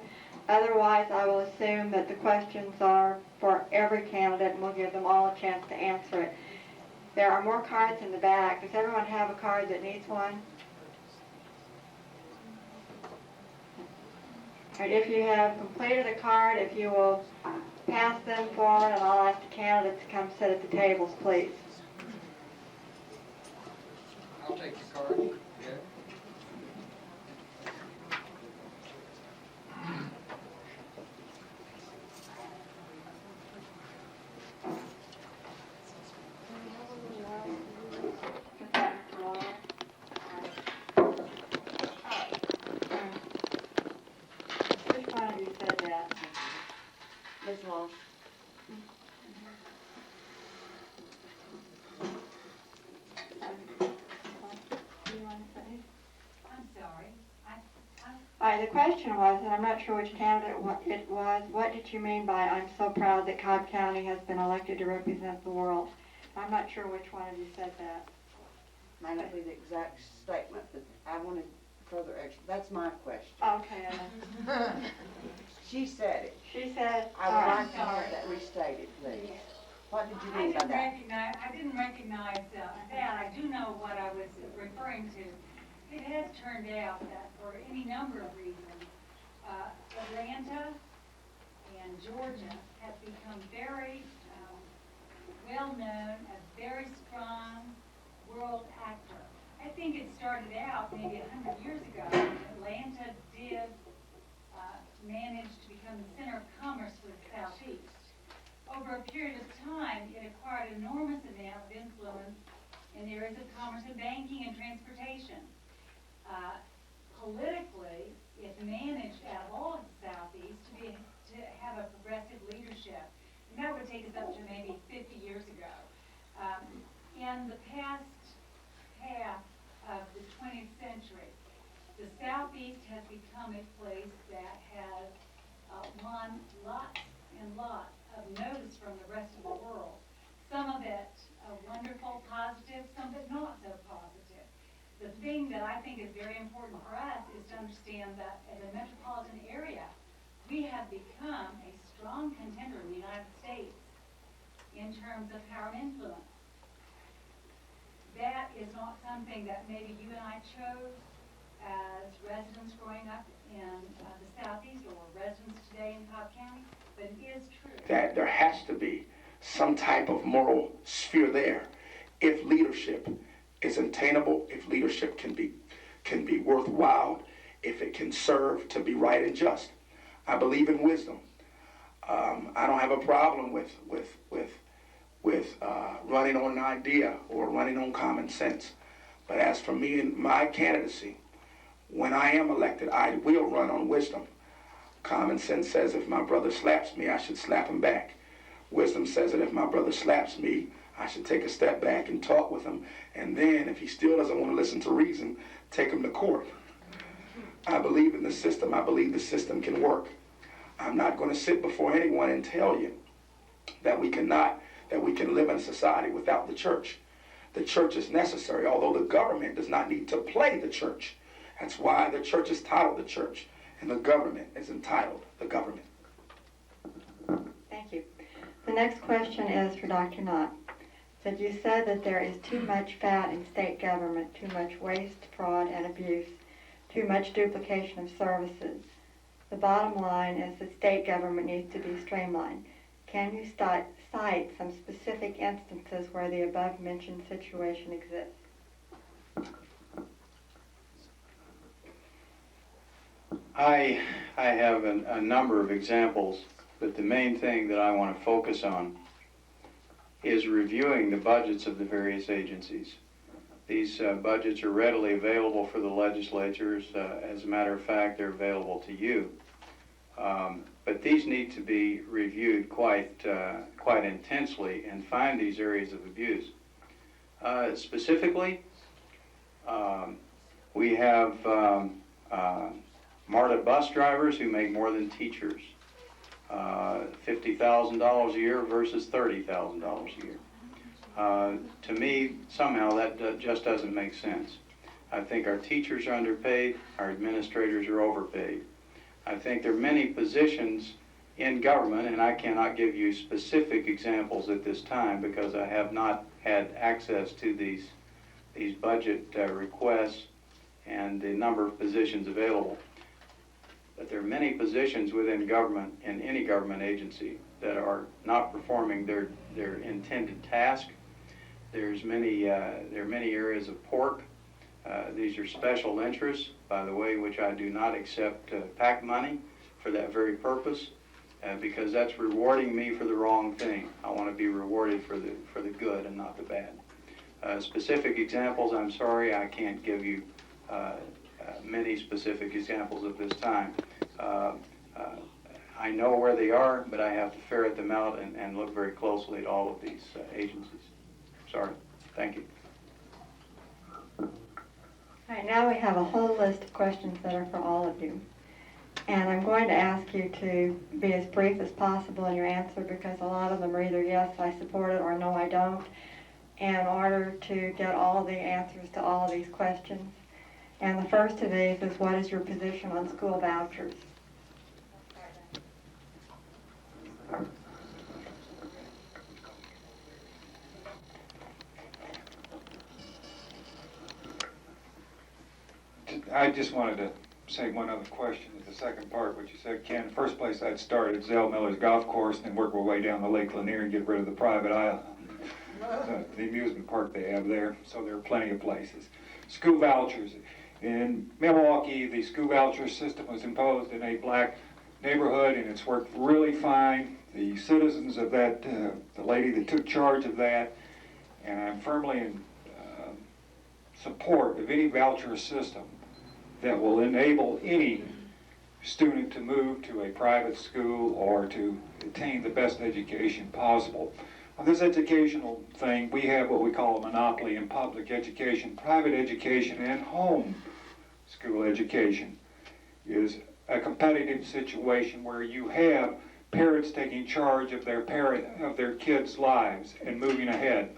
Otherwise, I will assume that the questions are for every candidate, and we'll give them all a chance to answer it. There are more cards in the back. Does everyone have a card that needs one? And if you have completed a card, if you will pass them forward, and I'll ask the candidates to come sit at the tables, please. I'll take your card. Yeah. Which one of you said that? Ms. Long. I'm sorry. All right, the question was, and I'm not sure which candidate it was, what did you mean by "I'm so proud that Cobb County has been elected to represent the world"? I'm not sure which one of you said that. Might not be the exact statement, but I wanted further explanation. That's my question. Okay, She said it. she said, I would like to have that restated, please. What did you mean by that? I didn't recognize that. I do know what I was referring to. It has turned out that for any number of reasons, Atlanta and Georgia have become very well known as very strong world actor. I think it started out maybe 100 years ago. Atlanta did manage to become the center of commerce for the Southeast. Over a period of time, it acquired an enormous amount of influence in areas of commerce and banking and transportation. Politically, it managed out of all of the Southeast to have a progressive leadership. And that would take us up to maybe 50 years ago. In the past half of the 20th century, the Southeast has become a place that has won lots and lots of notice from the rest of the world. Some of it wonderful, positive, some of it not so positive. The thing that I think is very important for us is to understand that as a metropolitan area, we have become a strong contender in the United States in terms of power and influence. That is not something that maybe you and I chose as residents growing up in the Southeast or residents today in Cobb County, but it is true. That there has to be some type of moral sphere there. If leadership is attainable, if leadership can be worthwhile, if it can serve to be right and just. I believe in wisdom. I don't have a problem with running on an idea or running on common sense. But as for me and my candidacy, when I am elected, I will run on wisdom. Common sense says if my brother slaps me, I should slap him back. Wisdom says that if my brother slaps me, I should take a step back and talk with him. And then if he still doesn't want to listen to reason, take him to court. I believe in the system. I believe the system can work. I'm not going to sit before anyone and tell you that we can live in a society without the church. The church is necessary, although the government does not need to play the church. That's why the church is titled the church, and the government is entitled the government. Thank you. The next question is for Dr. Knott. So you said that there is too much fat in state government, too much waste, fraud, and abuse, too much duplication of services. The bottom line is that state government needs to be streamlined. Can you cite some specific instances where the above-mentioned situation exists? I have a number of examples, but the main thing that I want to focus on is reviewing the budgets of the various agencies. These budgets are readily available for the legislatures. As a matter of fact, they're available to you. But these need to be reviewed quite intensely and find these areas of abuse. Specifically, we have MARTA bus drivers who make more than teachers. $50,000 a year versus $30,000 a year. To me, somehow that just doesn't make sense. I think our teachers are underpaid, our administrators are overpaid. I think there are many positions in government, and I cannot give you specific examples at this time because I have not had access to these budget requests and the number of positions available. But there are many positions within government, in any government agency, that are not performing their intended task. There are many areas of pork. These are special interests, by the way, which I do not accept PAC money for that very purpose, because that's rewarding me for the wrong thing. I want to be rewarded for the good and not the bad. Specific examples, I'm sorry, I can't give you many specific examples at this time. I know where they are, but I have to ferret them out and look very closely at all of these agencies. Sorry. Thank you. All right, now we have a whole list of questions that are for all of you. And I'm going to ask you to be as brief as possible in your answer because a lot of them are either yes, I support it, or no, I don't, in order to get all the answers to all of these questions. And the first of these is, what is your position on school vouchers? I just wanted to say one other question at the second part, what you said, Ken. First place I'd start at Zell Miller's golf course and then work our way down to Lake Lanier and get rid of the private island, the amusement park they have there. So there are plenty of places. School vouchers. In Milwaukee, the school voucher system was imposed in a black neighborhood, and it's worked really fine. The citizens of that, the lady that took charge of that, and I'm firmly in support of any voucher system that will enable any student to move to a private school or to attain the best education possible. On this educational thing, we have what we call a monopoly in public education. Private education and home school education is a competitive situation where you have parents taking charge of their kids' lives and moving ahead.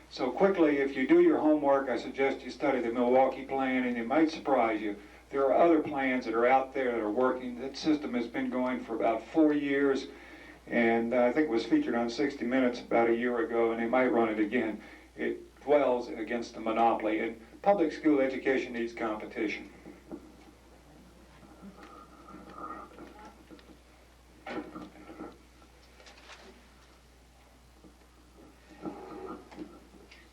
So quickly, if you do your homework, I suggest you study the Milwaukee plan, and it might surprise you. There are other plans that are out there that are working. That system has been going for about 4 years, and I think it was featured on 60 Minutes about a year ago, and they might run it again. It dwells against the monopoly, and public school education needs competition.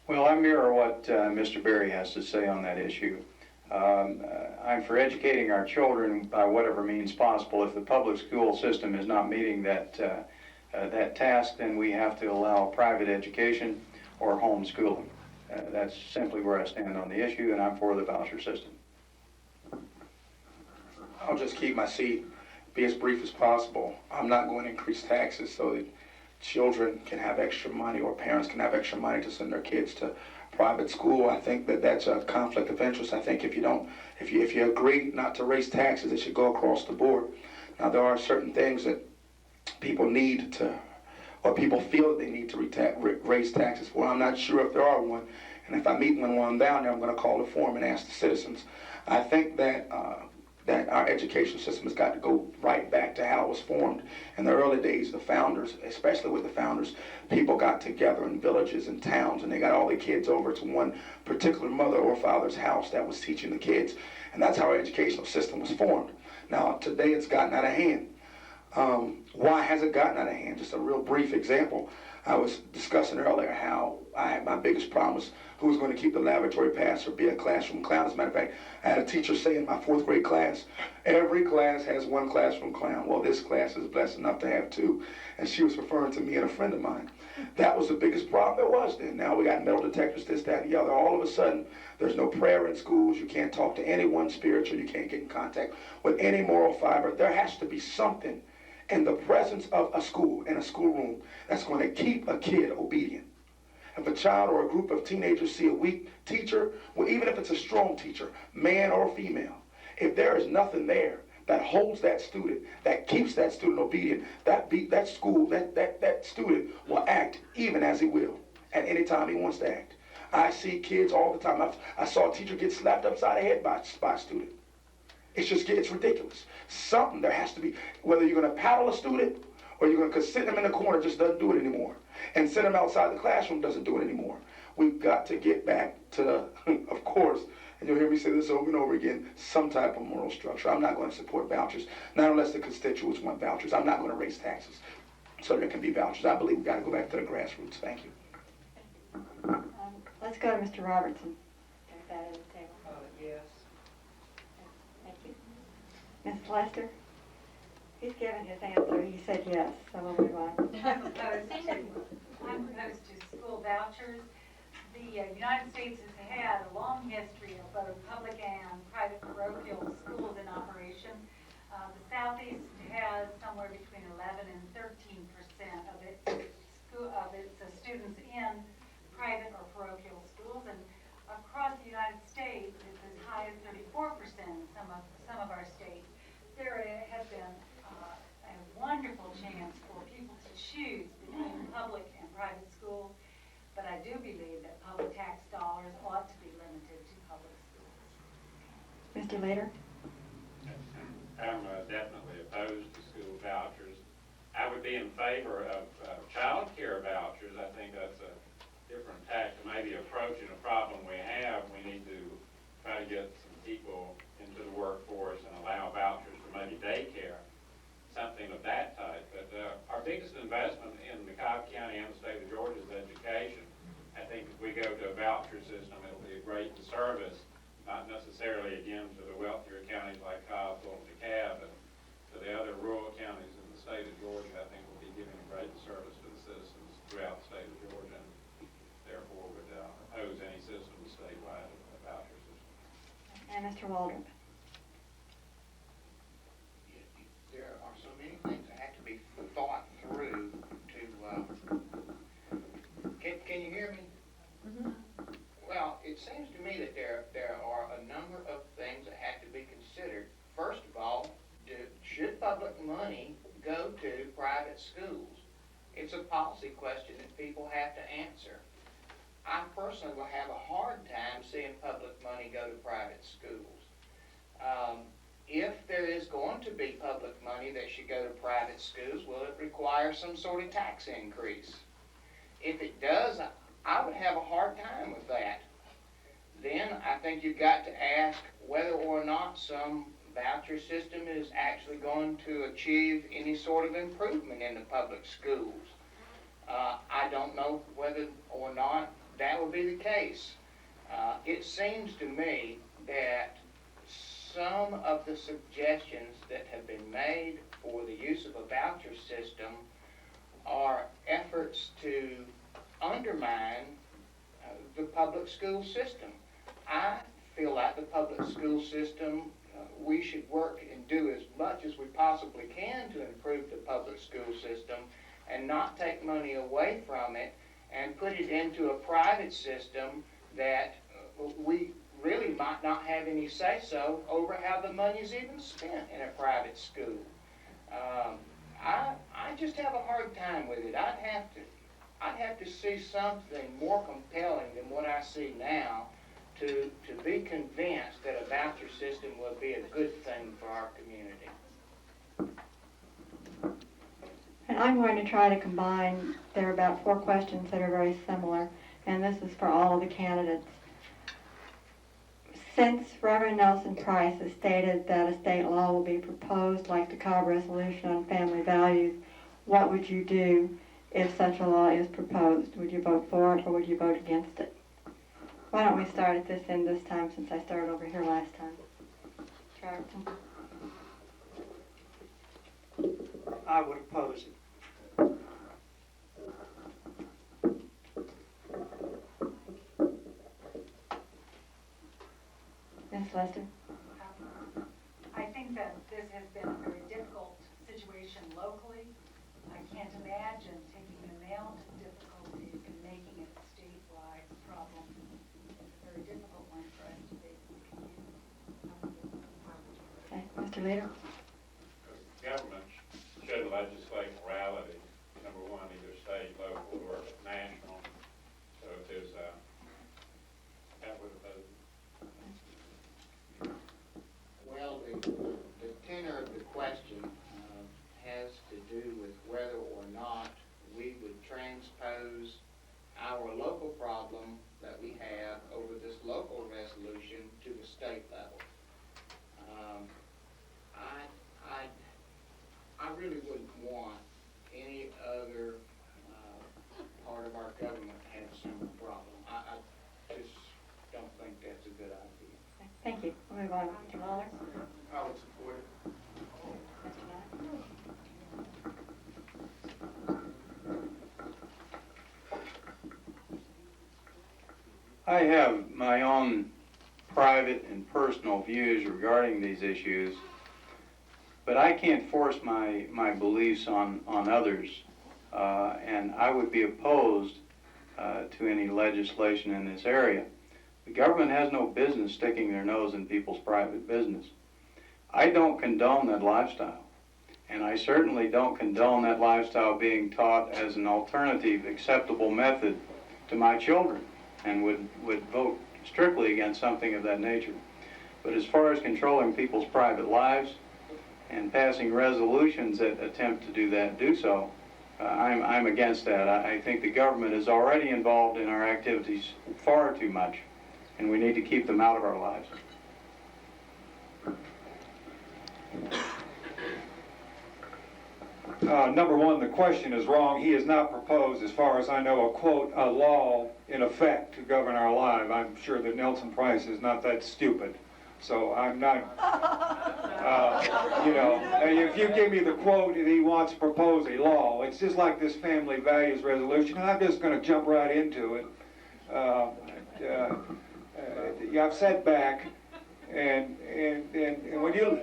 Well, I mirror what Mr. Berry has to say on that issue. I'm for educating our children by whatever means possible. If the public school system is not meeting that task, then we have to allow private education or homeschooling. That's simply where I stand on the issue, and I'm for the voucher system. I'll just keep my seat, be as brief as possible. I'm not going to increase taxes so that children can have extra money or parents can have extra money to send their kids to private school. I think that that's a conflict of interest. I think if you agree not to raise taxes, it should go across the board. Now, there are certain things that people need to, or people feel that they need to raise taxes for. I'm not sure if there are one, and if I meet one down there, I'm going to call the forum and ask the citizens. I think that that our education system has got to go right back to how it was formed. In the early days, the founders, especially with the founders, people got together in villages and towns, and they got all the kids over to one particular mother or father's house that was teaching the kids. And that's how our educational system was formed. Now, today it's gotten out of hand. Why has it gotten out of hand? Just a real brief example. I was discussing earlier how my biggest problem was who was going to keep the lavatory pass or be a classroom clown. As a matter of fact, I had a teacher say in my 4th grade class, every class has one classroom clown. Well, this class is blessed enough to have 2. And she was referring to me and a friend of mine. That was the biggest problem there was then. Now we got metal detectors, this, that, and the other. All of a sudden, there's no prayer in schools. You can't talk to anyone spiritual. You can't get in contact with any moral fiber. There has to be something in the presence of a school, in a schoolroom, that's going to keep a kid obedient. If a child or a group of teenagers see a weak teacher, well, even if it's a strong teacher, man or female, if there is nothing there that holds that student, that keeps that student obedient, that student will act even as he will at any time he wants to act. I see kids all the time. I saw a teacher get slapped upside the head by a student. It's ridiculous. Something there has to be, whether you're going to paddle a student or you're going to sit them in the corner, just doesn't do it anymore. And send them outside the classroom, doesn't do it anymore. We've got to get back to, of course, and you'll hear me say this over and over again, some type of moral structure. I'm not going to support vouchers, not unless the constituents want vouchers. I'm not going to raise taxes so there can be vouchers. I believe we've got to go back to the grassroots. Thank you. Let's go to Mr. Robertson. Take that at the table. Yes. Thank you. Mrs. Lester? He's given his answer. He said yes, so we'll move on. I'm opposed to school vouchers. The United States has had a long history of both public and private parochial schools in operation. The Southeast has somewhere between 11 and 13% of its students in private or parochial schools, and across the United States, it's as high as 34% in some of our states. There has been a wonderful chance for people to choose between public and private schools, but I do believe that public tax dollars ought to be limited to public schools. Mr. Lader? I'm definitely opposed to school vouchers. I would be in favor of child care vouchers. I think that's a different tack to maybe approaching a problem we have. We need to try to get some people into the workforce and allow vouchers for maybe daycare, something of that type. But our biggest investment in the Cobb County and the state of Georgia is education. I think if we go to a voucher system, it'll be a great disservice, not necessarily again to the wealthier counties like Cobb, Fulton, DeKalb, but to the other rural counties in the state of Georgia. I think we'll be giving a great disservice to the citizens throughout the state of Georgia, and therefore would oppose any system statewide of a voucher system. And Mr. Waldron? There are so many things that have to be thought through to, can you hear me? Mm-hmm. Well, it seems to me that there are a number of things that have to be considered. First of all, should public money go to private schools? It's a policy question that people have to answer. I personally will have a hard time seeing public money go to private schools. If there is going to be public money that should go to private schools, will it require some sort of tax increase? If it does, I would have a hard time with that. Then I think you've got to ask whether or not some voucher system is actually going to achieve any sort of improvement in the public schools. I don't know whether or not that would be the case. It seems to me that some of the suggestions that have been made for the use of a voucher system are efforts to undermine the public school system. I feel like the public school system, we should work and do as much as we possibly can to improve the public school system and not take money away from it and put it into a private system that we really might not have any say-so over how the money is even spent in a private school. I just have a hard time with it. I'd have to see something more compelling than what I see now to be convinced that a voucher system would be a good thing for our community. And I'm going to try to combine, there are about 4 questions that are very similar, and this is for all of the candidates. Since Reverend Nelson Price has stated that a state law will be proposed like the Cobb Resolution on Family Values, what would you do if such a law is proposed? Would you vote for it or would you vote against it? Why don't we start at this end this time since I started over here last time? Charlton? I would oppose it. Ms. Lester? I think that this has been a very difficult situation locally. I can't imagine taking the amount of difficulty and making it a statewide problem. It's a very difficult one for us to face in the community. Okay, Mr. Leader? Government should legislate morality, number one, either state, local, or national. So if there's that would oppose it. Well, the tenor of the question has to do with whether or not we would transpose our local problem that we have over this local resolution to the state level. I really wouldn't want any other part of our government to have a similar problem. I just don't think that's a good idea. Thank you. We'll move on. Mr. Lawler? I would support it. Mr. Knight? I have my own private and personal views regarding these issues, but I can't force my beliefs on others, and I would be opposed to any legislation in this area. The government has no business sticking their nose in people's private business. I don't condone that lifestyle, and I certainly don't condone that lifestyle being taught as an alternative, acceptable method to my children, and would vote strictly against something of that nature. But as far as controlling people's private lives and passing resolutions that attempt to do so, I'm against that. I think the government is already involved in our activities far too much, and we need to keep them out of our lives. Number one, the question is wrong. He has not proposed, as far as I know, a law in effect to govern our lives. I'm sure that Nelson Price is not that stupid. So I'm not, if you give me the quote that he wants to propose a law, it's just like this family values resolution, and I'm just going to jump right into it. I've sat back, and when you,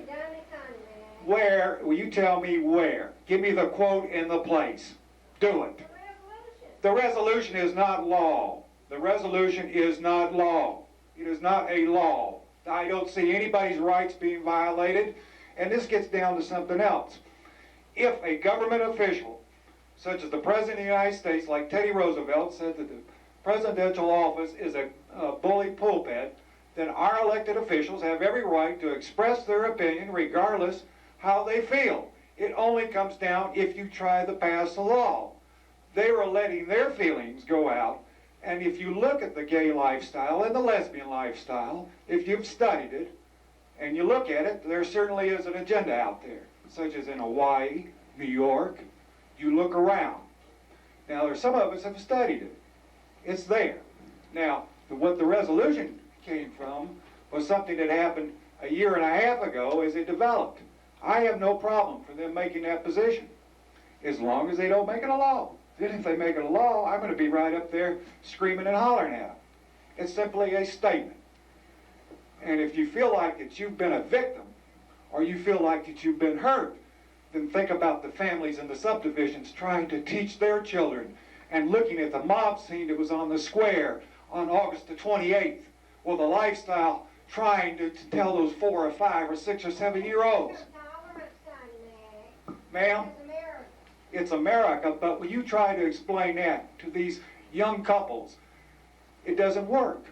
where, will you tell me where? Give me the quote and the place. Do it. The resolution is not law. The resolution is not law. It is not a law. I don't see anybody's rights being violated, and this gets down to something else. If a government official, such as the President of the United States, like Teddy Roosevelt, said that the presidential office is a bully pulpit, then our elected officials have every right to express their opinion regardless how they feel. It only comes down if you try to pass a law. They were letting their feelings go out, and if you look at the gay lifestyle and the lesbian lifestyle, if you've studied it, and you look at it, there certainly is an agenda out there, such as in Hawaii, New York. You look around. Now, there's some of us have studied it. It's there. Now, what the resolution came from was something that happened a year and a half ago as it developed. I have no problem for them making that position, as long as they don't make it a law. Then if they make it a law, I'm going to be right up there screaming and hollering at them. It's simply a statement. And if you feel like that you've been a victim, or you feel like that you've been hurt, then think about the families in the subdivisions trying to teach their children and looking at the mob scene that was on the square on August the 28th with a lifestyle trying to tell those 4 or 5 or 6 or 7-year-olds. Ma'am, it's America, but when you try to explain that to these young couples, it doesn't work.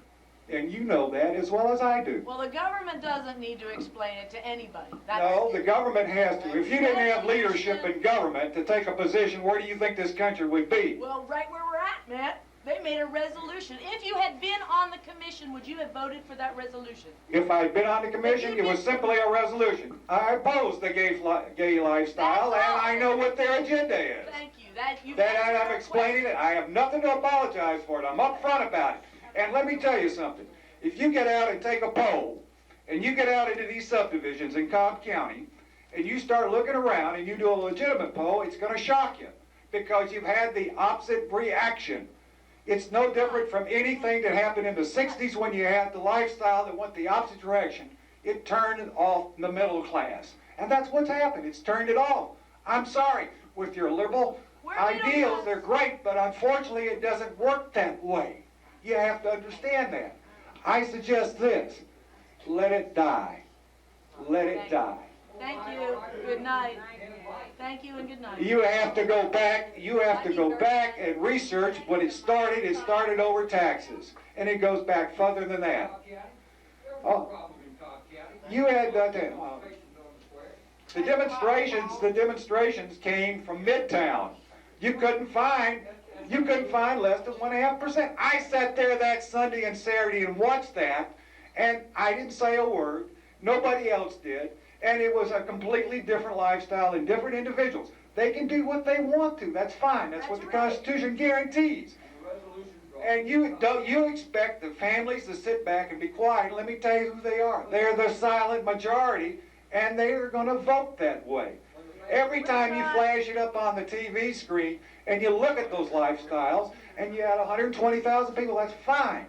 And you know that as well as I do. Well, the government doesn't need to explain it to anybody. No, the government has to. If you didn't have leadership in government to take a position, where do you think this country would be? Well, right where we're at, Matt. They made a resolution. If you had been on the commission, would you have voted for that resolution? If I had been on the commission, it was simply a resolution. I oppose the gay lifestyle, and I know what their agenda is. Thank you. I'm explaining it. I have nothing to apologize for it. I'm upfront about it. And let me tell you something. If you get out and take a poll, and you get out into these subdivisions in Cobb County, and you start looking around and you do a legitimate poll, it's going to shock you, because you've had the opposite reaction. It's no different from anything that happened in the 60s when you had the lifestyle that went the opposite direction. It turned off the middle class. And that's what's happened. It's turned it off. I'm sorry. With your liberal ideals, they're great, but unfortunately it doesn't work that way. You have to understand that. I suggest this. Let it die. Let it die. Thank you. Good night. Thank you and good night. You have to go back and research when it started over taxes. And it goes back further than that. Oh, you had the demonstrations came from Midtown. You couldn't find less than 1.5%. I sat there that Sunday and Saturday and watched that, and I didn't say a word. Nobody else did. And it was a completely different lifestyle and different individuals. They can do what they want to. That's fine. That's what the Constitution guarantees. And you expect the families to sit back and be quiet. Let me tell you who they are. They're the silent majority, and they are going to vote that way. Every time you flash it up on the TV screen and you look at those lifestyles, and you had 120,000 people, that's fine.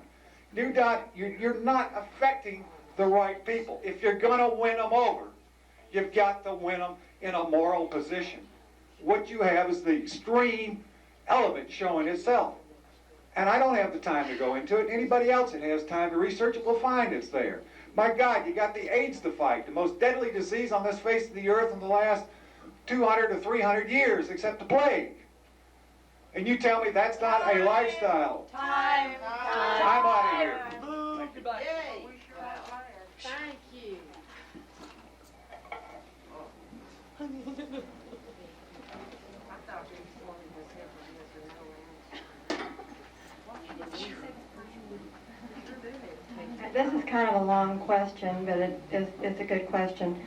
You're not affecting the right people. If you're going to win them over, you've got to win them in a moral position. What you have is the extreme element showing itself. And I don't have the time to go into it. Anybody else that has time to research it will find it's there. My God, you got the AIDS to fight, the most deadly disease on this face of the earth in the last 200 to 300 years, except the plague. And you tell me that's not a lifestyle. Time. I'm out of here. Boo. Goodbye. Yay. Thank you. This is kind of a long question, but it's a good question.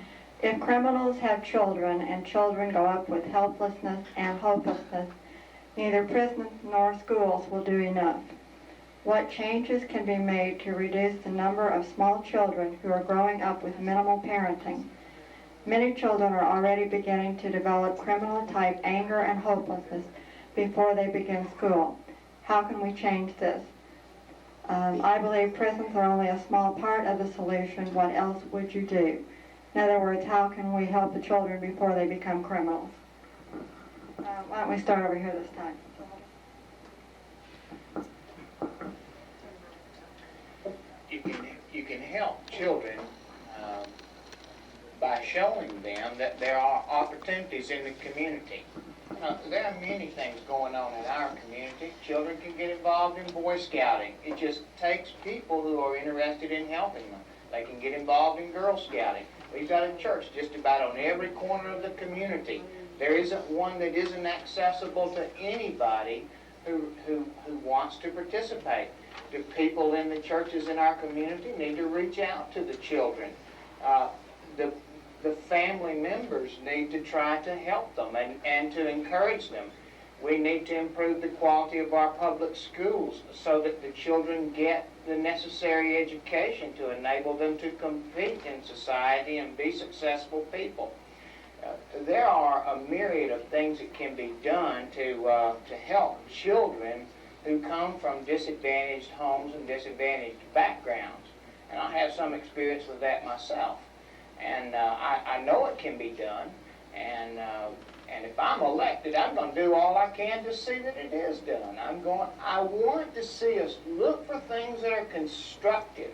If criminals have children and children grow up with helplessness and hopelessness, neither prisons nor schools will do enough. What changes can be made to reduce the number of small children who are growing up with minimal parenting? Many children are already beginning to develop criminal-type anger and hopelessness before they begin school. How can we change this? I believe prisons are only a small part of the solution. What else would you do? In other words, how can we help the children before they become criminals? Why don't we start over here this time? You can help children by showing them that there are opportunities in the community. There are many things going on in our community. Children can get involved in Boy Scouting. It just takes people who are interested in helping them. They can get involved in Girl Scouting. We've got a church just about on every corner of the community. There isn't one that isn't accessible to anybody who wants to participate. The people in the churches in our community need to reach out to the children. The family members need to try to help them and to encourage them. We need to improve the quality of our public schools so that the children get the necessary education to enable them to compete in society and be successful people. There are a myriad of things that can be done to help children who come from disadvantaged homes and disadvantaged backgrounds. And I have some experience with that myself. And I know it can be done. And if I'm elected, I'm going to do all I can to see that it is done. I want to see us look for things that are constructive.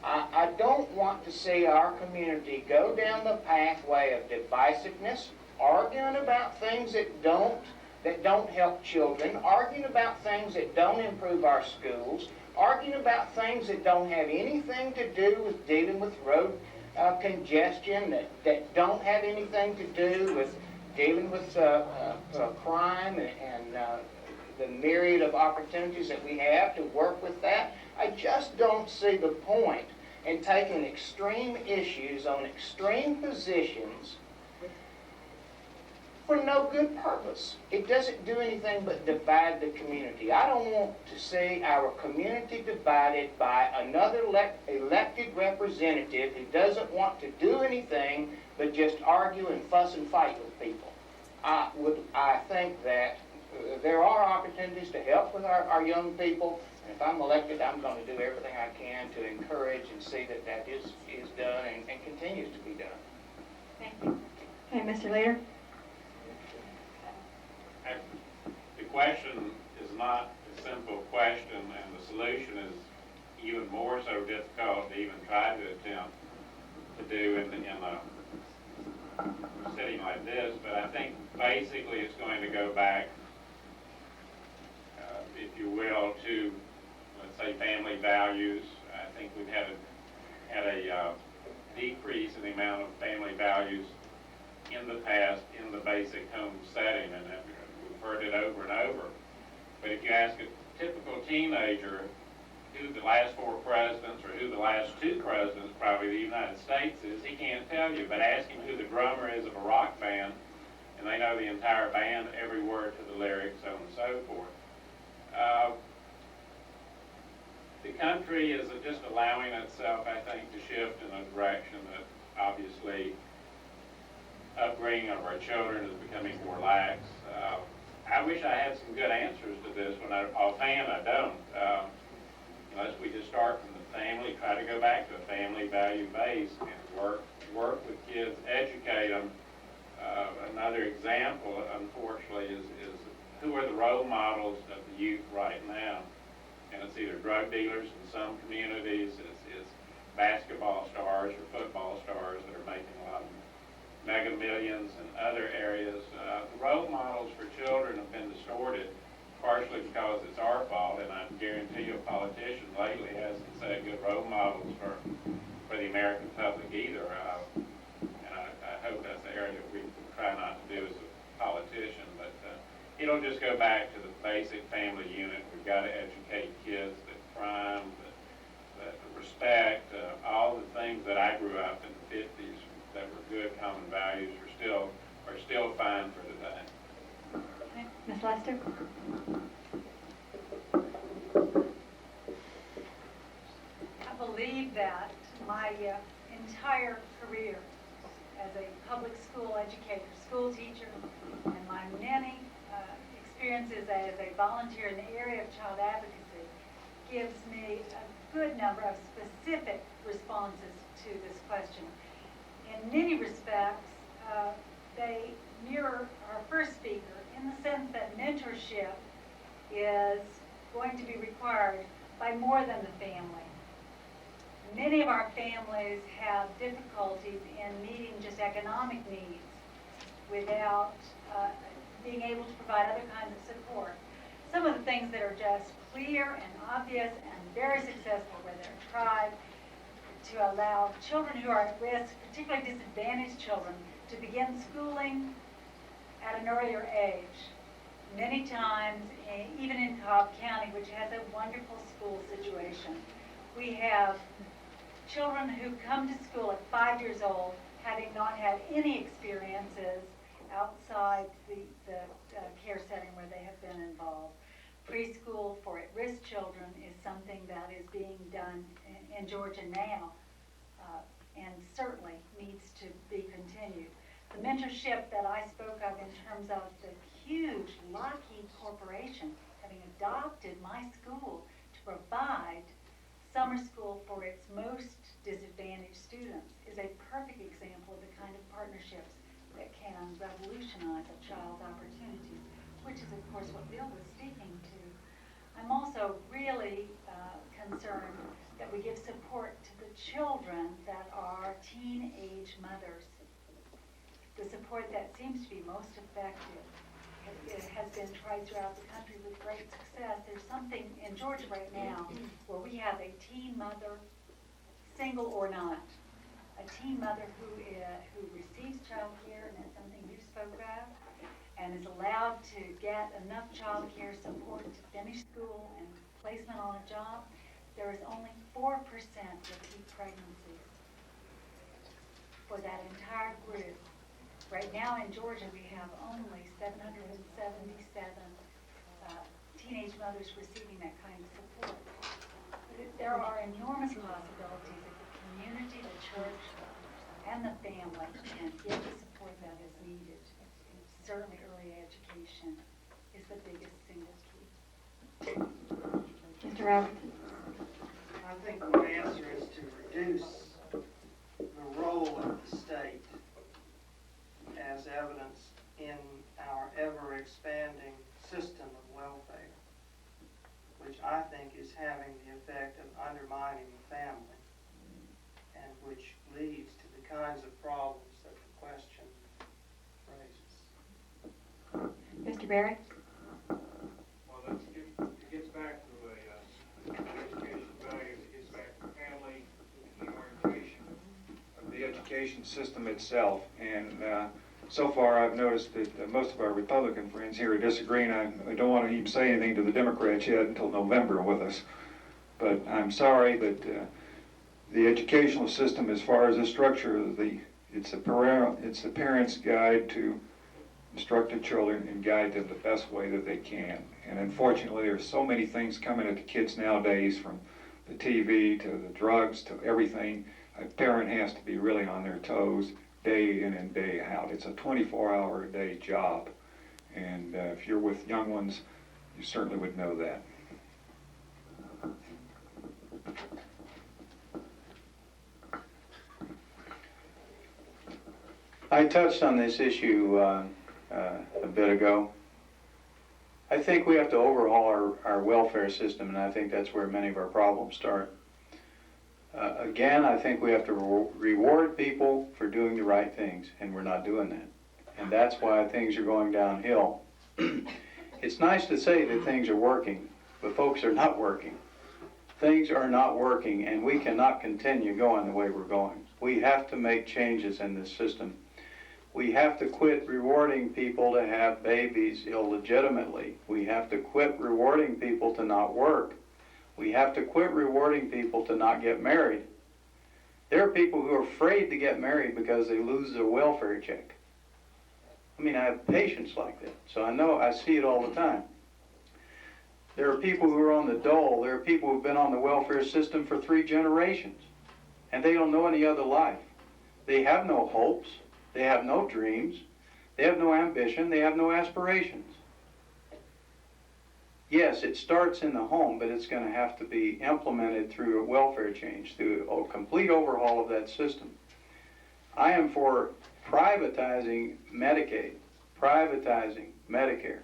I don't want to see our community go down the pathway of divisiveness, arguing about things that don't help children, arguing about things that don't improve our schools, arguing about things that don't have anything to do with dealing with road congestion, that don't have anything to do with dealing with crime and the myriad of opportunities that we have to work with that. I just don't see the point in taking extreme issues on extreme positions for no good purpose. It doesn't do anything but divide the community. I don't want to see our community divided by another elected representative who doesn't want to do anything but just argue and fuss and fight with people. I think that there are opportunities to help with our young people, and if I'm elected, I'm going to do everything I can to encourage and see that that is done and continues to be done. Thank you. Okay, Mr. Leader? The question is not a simple question, and the solution is even more so difficult to even try to attempt to do in a setting like this. But I think basically it's going to go back, if you will, to, let's say, family values. I think we've had a decrease in the amount of family values in the past in the basic home setting, and we've heard it over and over. But if you ask a typical teenager who the last 4 presidents or who the last 2 presidents, probably the United States is, he can't tell you. But ask him who the drummer is of a rock band, and they know the entire band, every word to the lyrics, so on and so forth. The country is just allowing itself, I think, to shift in a direction that obviously upbringing of our children is becoming more lax. I wish I had some good answers to this. Offhand, I don't. Unless we just start from the family, try to go back to a family value base and work with kids, educate them. Another example, unfortunately, is who are the role models of the youth right now? And it's either drug dealers in some communities, it's basketball stars or football stars that are making a lot of mega millions in other areas. The role models for children have been distorted, partially because it's our fault, and I guarantee you a politician lately hasn't set good role models for the American public either. And I hope that's the area that we try not to do as a politician, but it'll just go back to the basic family unit. We've got to educate kids that crime, that respect, all the things that I grew up in the 50s that were good common values are still fine for today. Okay. Ms. Lester? I believe that my entire career as a public school educator, school teacher, and my many experiences as a volunteer in the area of child advocacy gives me a good number of specific responses to this question. In many respects, they mirror our first speaker in the sense that mentorship is going to be required by more than the family. Many of our families have difficulties in meeting just economic needs without being able to provide other kinds of support. Some of the things that are just clear and obvious and very successful where they're tried to allow children who are at risk, particularly disadvantaged children, to begin schooling at an earlier age. Many times, even in Cobb County, which has a wonderful school situation, we have children who come to school at 5 years old having not had any experiences outside the care setting where they preschool for at-risk children is something that is being done in Georgia now, and certainly needs to be continued. The mentorship that I spoke of in terms of the huge Lockheed Corporation having adopted my school to provide summer school for its most disadvantaged students is a perfect example of the kind of partnerships that can revolutionize a child's opportunities, which is, of course, what Bill was speaking to. I'm also really concerned that we give support to the children that are teenage mothers. The support that seems to be most effective, it has been tried throughout the country with great success. There's something in Georgia right now where we have a teen mother, single or not, a teen mother who receives child care, and that's something you spoke about, and is allowed to get enough child care support to finish school and placement on a job. There is only 4% repeat pregnancies for that entire group. Right now in Georgia, we have only 777 teenage mothers receiving that kind of support. There are enormous possibilities if the community, the church, and the family can give the support that is needed. Certainly early education is the biggest single key. Mr. Robertson? I think the answer is to reduce the role of the state as evidenced in our ever-expanding system of welfare, which I think is having the effect of undermining the family, and which leads to the kinds of problems that the question raises. Mr. Berry? Well, it gets back to education values, it gets back to family and the orientation of the education system itself. And so far I've noticed that most of our Republican friends here are disagreeing. I don't want to even say anything to the Democrats yet until November with us. But I'm sorry, but the educational system, as far as the structure, it's the parents' guide to instruct the children and guide them the best way that they can. And unfortunately, there's so many things coming at the kids nowadays, from the TV to the drugs to everything. A parent has to be really on their toes day in and day out. It's a 24-hour-a-day job. And if you're with young ones, you certainly would know that. I touched on this issue a bit ago. I think we have to overhaul our welfare system, and I think that's where many of our problems start. Again, I think we have to reward people for doing the right things, and we're not doing that. And that's why things are going downhill. It's nice to say that things are working, but folks are not working. Things are not working, and we cannot continue going the way we're going. We have to make changes in this system. We have to quit rewarding people to have babies illegitimately. We have to quit rewarding people to not work. We have to quit rewarding people to not get married. There are people who are afraid to get married because they lose their welfare check. I mean, I have patients like that, so I see it all the time. There are people who are on the dole. There are people who've been on the welfare system for 3 generations, and they don't know any other life. They have no hopes. They have no dreams. They have no ambition. They have no aspirations. Yes, it starts in the home, but it's going to have to be implemented through a welfare change, through a complete overhaul of that system. I am for privatizing Medicaid, privatizing Medicare.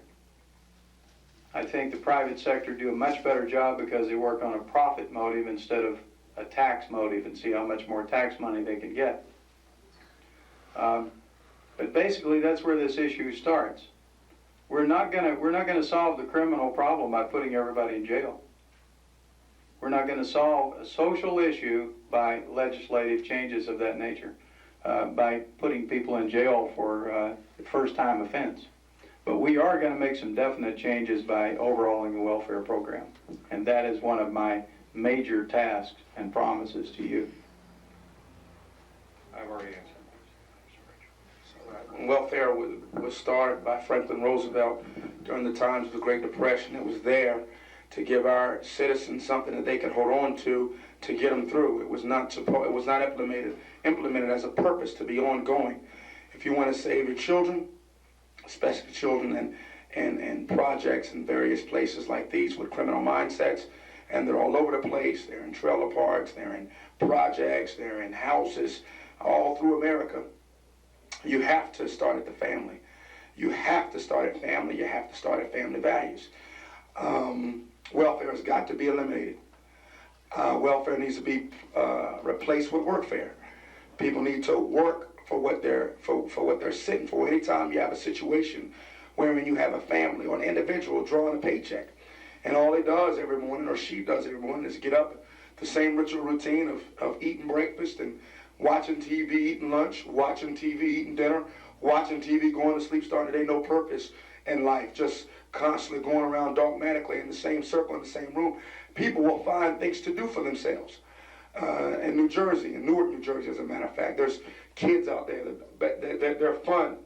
I think the private sector do a much better job because they work on a profit motive instead of a tax motive, and see how much more tax money they can get. But basically, that's where this issue starts. We're not gonna solve the criminal problem by putting everybody in jail. We're not gonna solve a social issue by legislative changes of that nature, by putting people in jail for the first-time offense. But we are gonna make some definite changes by overhauling the welfare program. And that is one of my major tasks and promises to you. I've already answered. Welfare was started by Franklin Roosevelt during the times of the Great Depression. It was there to give our citizens something that they could hold on to get them through. It was not implemented as a purpose to be ongoing. If you want to save your children, especially children in projects in various places like these with criminal mindsets, and they're all over the place. They're in trailer parks, they're in projects, they're in houses all through America. You have to start at the family. You have to start at family. You have to start at family values. Welfare has got to be eliminated. Welfare needs to be replaced with workfare. People need to work for what they're sitting for. Anytime you have a situation wherein you have a family or an individual drawing a paycheck, and all he does every morning, or she does every morning, is get up, the same ritual routine of eating breakfast and watching TV, eating lunch, watching TV, eating dinner, watching TV, going to sleep, starting the day, no purpose in life, just constantly going around dogmatically in the same circle, in the same room. People will find things to do for themselves. In New Jersey, in Newark, New Jersey, as a matter of fact, there's kids out there that their fun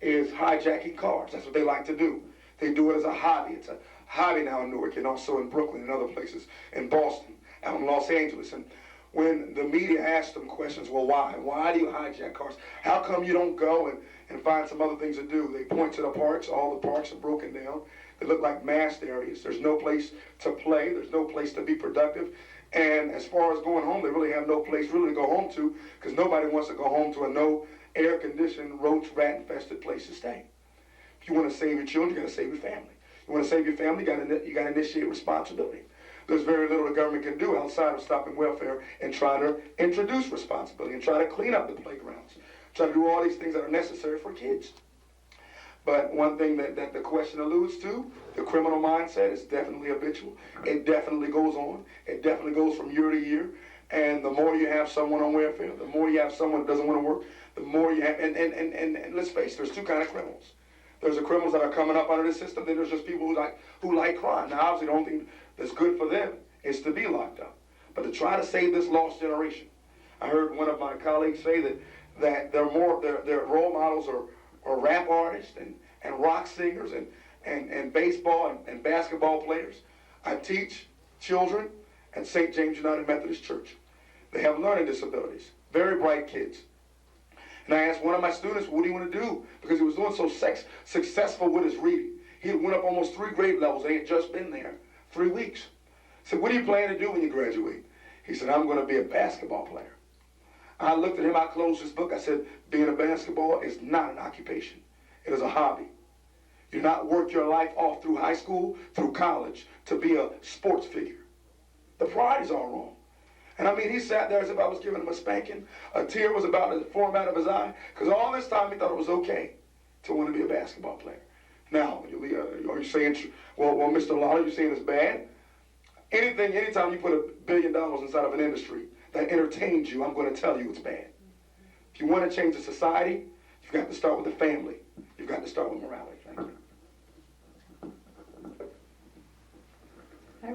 is hijacking cars. That's what they like to do. They do it as a hobby. It's a hobby now in Newark, and also in Brooklyn and other places, in Boston, out in Los Angeles. And when the media asks them questions, well, why? Why do you hijack cars? How come you don't go and find some other things to do? They point to the parks. All the parks are broken down. They look like massed areas. There's no place to play. There's no place to be productive. And as far as going home, they really have no place really to go home to, because nobody wants to go home to a no air-conditioned, roach, rat-infested place to stay. If you want to save your children, you got to save your family. You want to save your family, you got to initiate responsibility. There's very little the government can do outside of stopping welfare and trying to introduce responsibility and try to clean up the playgrounds, try to do all these things that are necessary for kids. But one thing that the question alludes to, the criminal mindset, is definitely habitual. It definitely goes on. It definitely goes from year to year. And the more you have someone on welfare, the more you have someone that doesn't want to work, the more you have, and let's face it, there's two kinds of criminals. There's the criminals that are coming up under the system, then there's just people who like crime. Now, obviously, the only thing that's good for them is to be locked up. But to try to save this lost generation, I heard one of my colleagues say that their role models are rap artists and rock singers and baseball and basketball players. I teach children at St. James United Methodist Church. They have learning disabilities, very bright kids. And I asked one of my students, what do you want to do? Because he was doing so successful with his reading. He went up almost 3 grade levels. They had just been there 3 weeks. I said, what do you plan to do when you graduate? He said, I'm going to be a basketball player. I looked at him, I closed his book. I said, being a basketball is not an occupation. It is a hobby. You not work your life off through high school, through college, to be a sports figure. The priorities are wrong. And I mean, he sat there as if I was giving him a spanking. A tear was about to form out of his eye, because all this time he thought it was okay to want to be a basketball player. Now, are you saying, well, Mr. Lawler, you're saying it's bad? Anytime you put $1 billion inside of an industry that entertains you, I'm going to tell you it's bad. If you want to change the society, you've got to start with the family. You've got to start with morality. Thank you.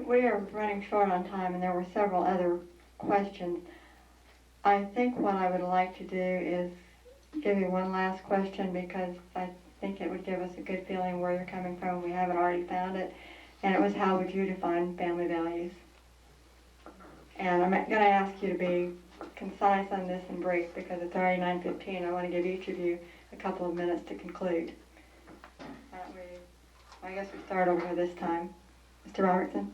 We are running short on time, and there were several other questions. I think what I would like to do is give you one last question, because I think it would give us a good feeling where you're coming from. We haven't already found it. And it was, how would you define family values? And I'm going to ask you to be concise on this and brief, because it's already 9:15. I want to give each of you a couple of minutes to conclude. I guess we start over here this time. Mr. Robertson?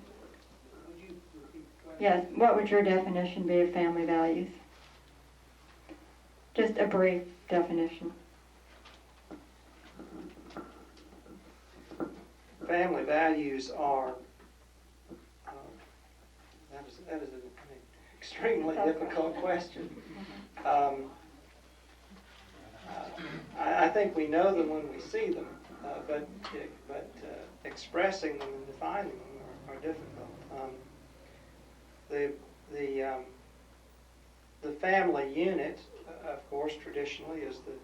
Yes, what would your definition be of family values? Just a brief definition. Family values are, that is an extremely difficult question. I think we know them when we see them, but expressing them and defining them are difficult. The family unit, of course, traditionally are the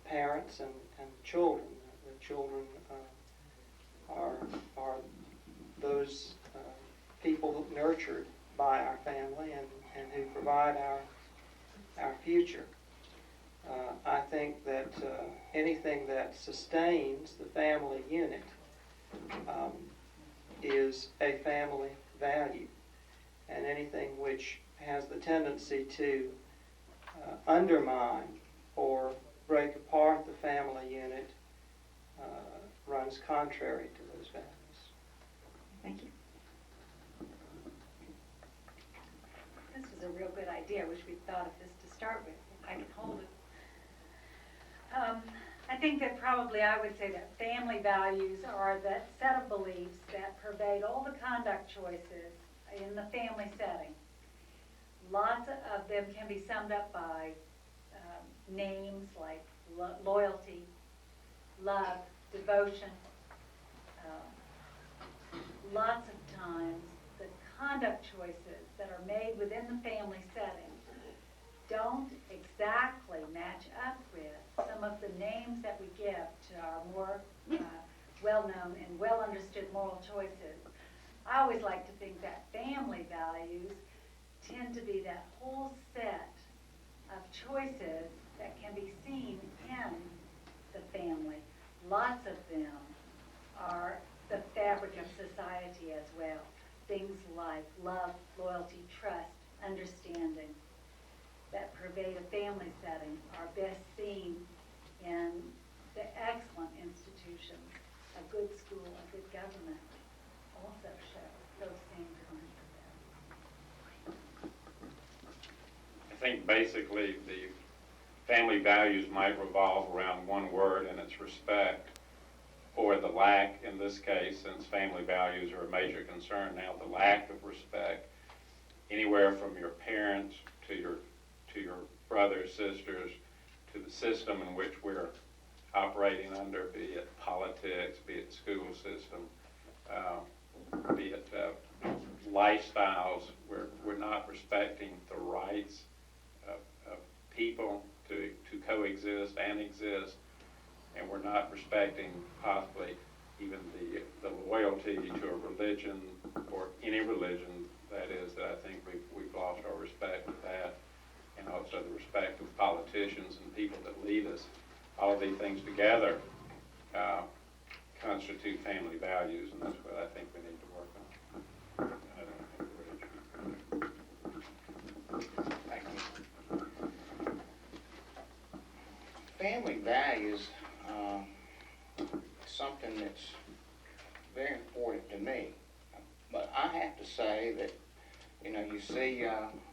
parents and children. The children are those people nurtured by our family and who provide our future. I think that anything that sustains the family unit is a family value, and anything which has the tendency to undermine or break apart the family unit runs contrary to those values. Thank you. This was a real good idea. I wish we'd thought of this to start with. I can hold it. I think that probably I would say that family values are that set of beliefs that pervade all the conduct choices in the family setting. Lots of them can be summed up by names like loyalty, love, devotion. Lots of times the conduct choices that are made within the family setting don't exactly match up with some of the names that we give to our more well-known and well-understood moral choices. I always like to think that family values tend to be that whole set of choices that can be seen in the family. Lots of them are the fabric of society as well. Things like love, loyalty, trust, understanding that pervade a family setting are best seen in the excellent institutions. A good school, a good government also shows those same kinds of values. I think basically the family values might revolve around one word, and it's respect, or the lack, in this case, since family values are a major concern now, the lack of respect, anywhere from your parents to your brothers, sisters, to the system in which we're operating under, be it politics, be it school system, be it lifestyles. We're not respecting the rights of people to coexist and exist, and we're not respecting possibly even the loyalty to a religion or any religion. That is, that I think we've lost our respect with that, and also the respect of politicians and people that lead us. All of these things together constitute family values, and that's what I think we need to work on. I don't think we're ready. Thank you. Family values is something that's very important to me. But I have to say that,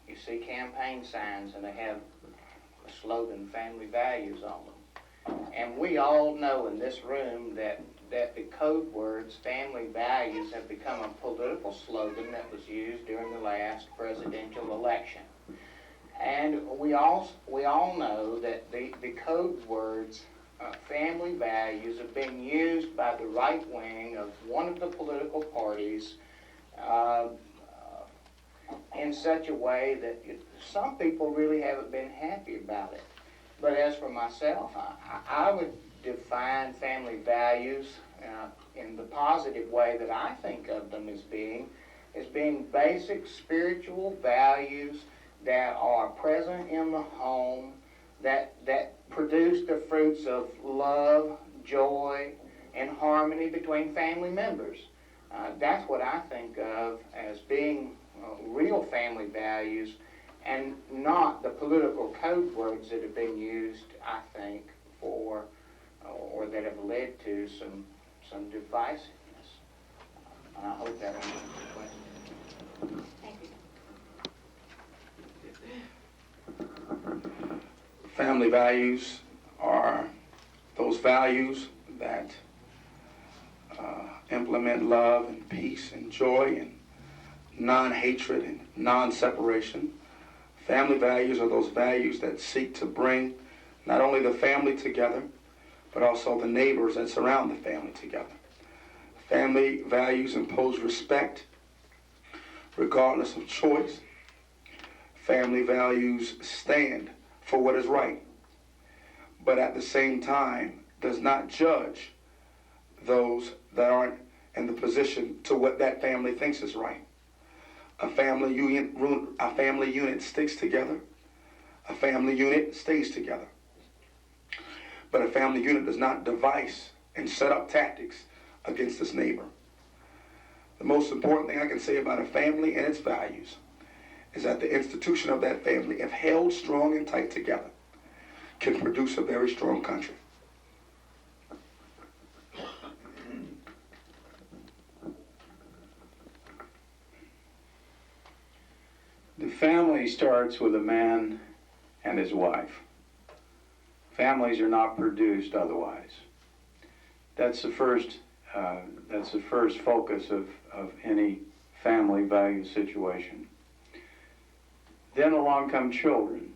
you see campaign signs and they have a slogan, family values, on them. And we all know in this room that the code words, family values, have become a political slogan that was used during the last presidential election. And we all know that the code words, family values, have been used by the right wing of one of the political parties in such a way that some people really haven't been happy about it. But as for myself, I would define family values in the positive way that I think of them as being basic spiritual values that are present in the home, that produce the fruits of love, joy, and harmony between family members. That's what I think of as being real family values, and not the political code words that have been used, I think, for or that have led to some divisiveness. I hope that answers the question. Thank you. Family values are those values that implement love and peace and joy and non-hatred and non-separation. Family values are those values that seek to bring not only the family together, but also the neighbors that surround the family together. Family values impose respect regardless of choice. Family values stand for what is right, but at the same time does not judge those that aren't in the position to what that family thinks is right. A family unit sticks together. A family unit stays together. but a family unit does not devise and set up tactics against its neighbor. The most important thing I can say about a family and its values is that the institution of that family, if held strong and tight together, can produce a very strong country. The family starts with a man and his wife. Families are not produced otherwise. That's the first focus of any family value situation. Then along come children,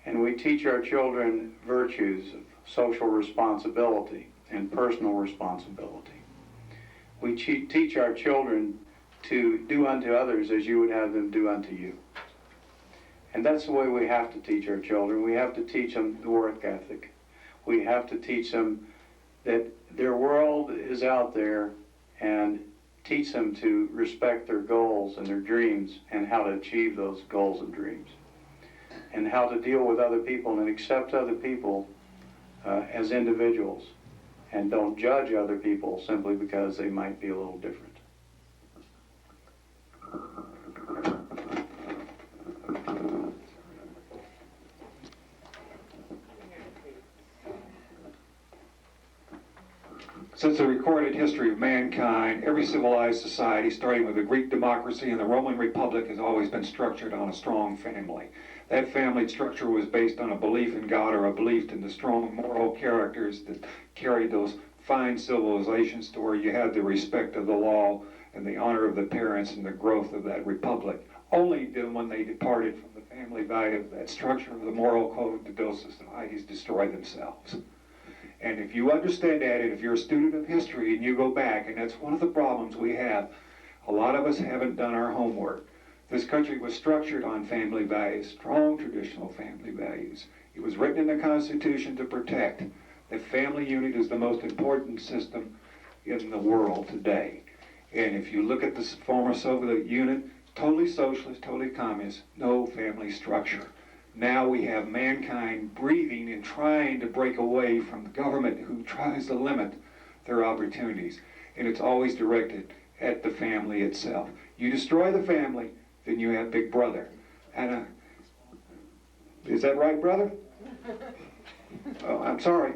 and we teach our children virtues of social responsibility and personal responsibility. We teach our children to do unto others as you would have them do unto you. And that's the way we have to teach our children. We have to teach them the work ethic. We have to teach them that their world is out there, and teach them to respect their goals and their dreams and how to achieve those goals and dreams, and how to deal with other people and accept other people as individuals, and don't judge other people simply because they might be a little different. Since the recorded history of mankind, every civilized society, starting with the Greek democracy and the Roman Republic, has always been structured on a strong family. That family structure was based on a belief in God or a belief in the strong moral characters that carried those fine civilizations to where you had the respect of the law and the honor of the parents and the growth of that republic. Only then, when they departed from the family value of that structure of the moral code, did those societies destroy themselves. And if you understand that, and if you're a student of history and you go back, and that's one of the problems we have, a lot of us haven't done our homework. This country was structured on family values, strong traditional family values. It was written in the Constitution to protect. The family unit is the most important system in the world today. And if you look at the former Soviet unit, totally socialist, totally communist, no family structure. Now we have mankind breathing and trying to break away from the government who tries to limit their opportunities. And it's always directed at the family itself. You destroy the family, then you have Big Brother. And is that right, brother? Oh, I'm sorry.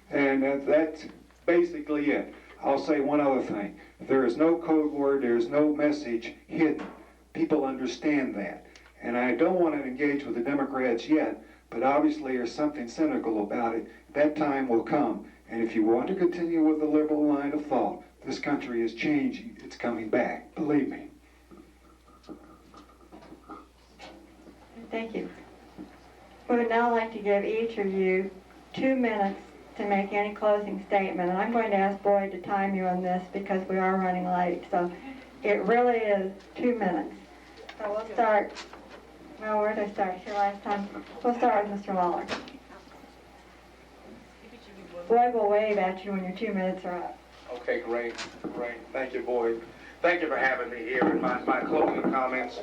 And that's basically it. I'll say one other thing. There is no code word, there is no message hidden. People understand that. And I don't want to engage with the Democrats yet, but obviously there's something cynical about it. That time will come. And if you want to continue with the liberal line of thought, this country is changing. It's coming back. Believe me. Thank you. We would now like to give each of you 2 minutes to make any closing statement. And I'm going to ask Boyd to time you on this because we are running late. So it really is 2 minutes. So we'll start. Well, where did I start? Here last time. We'll start with Mr. Lawler. Boyd will wave at you when your 2 minutes are up. Okay, great. Thank you, Boyd. Thank you for having me here. And my closing comments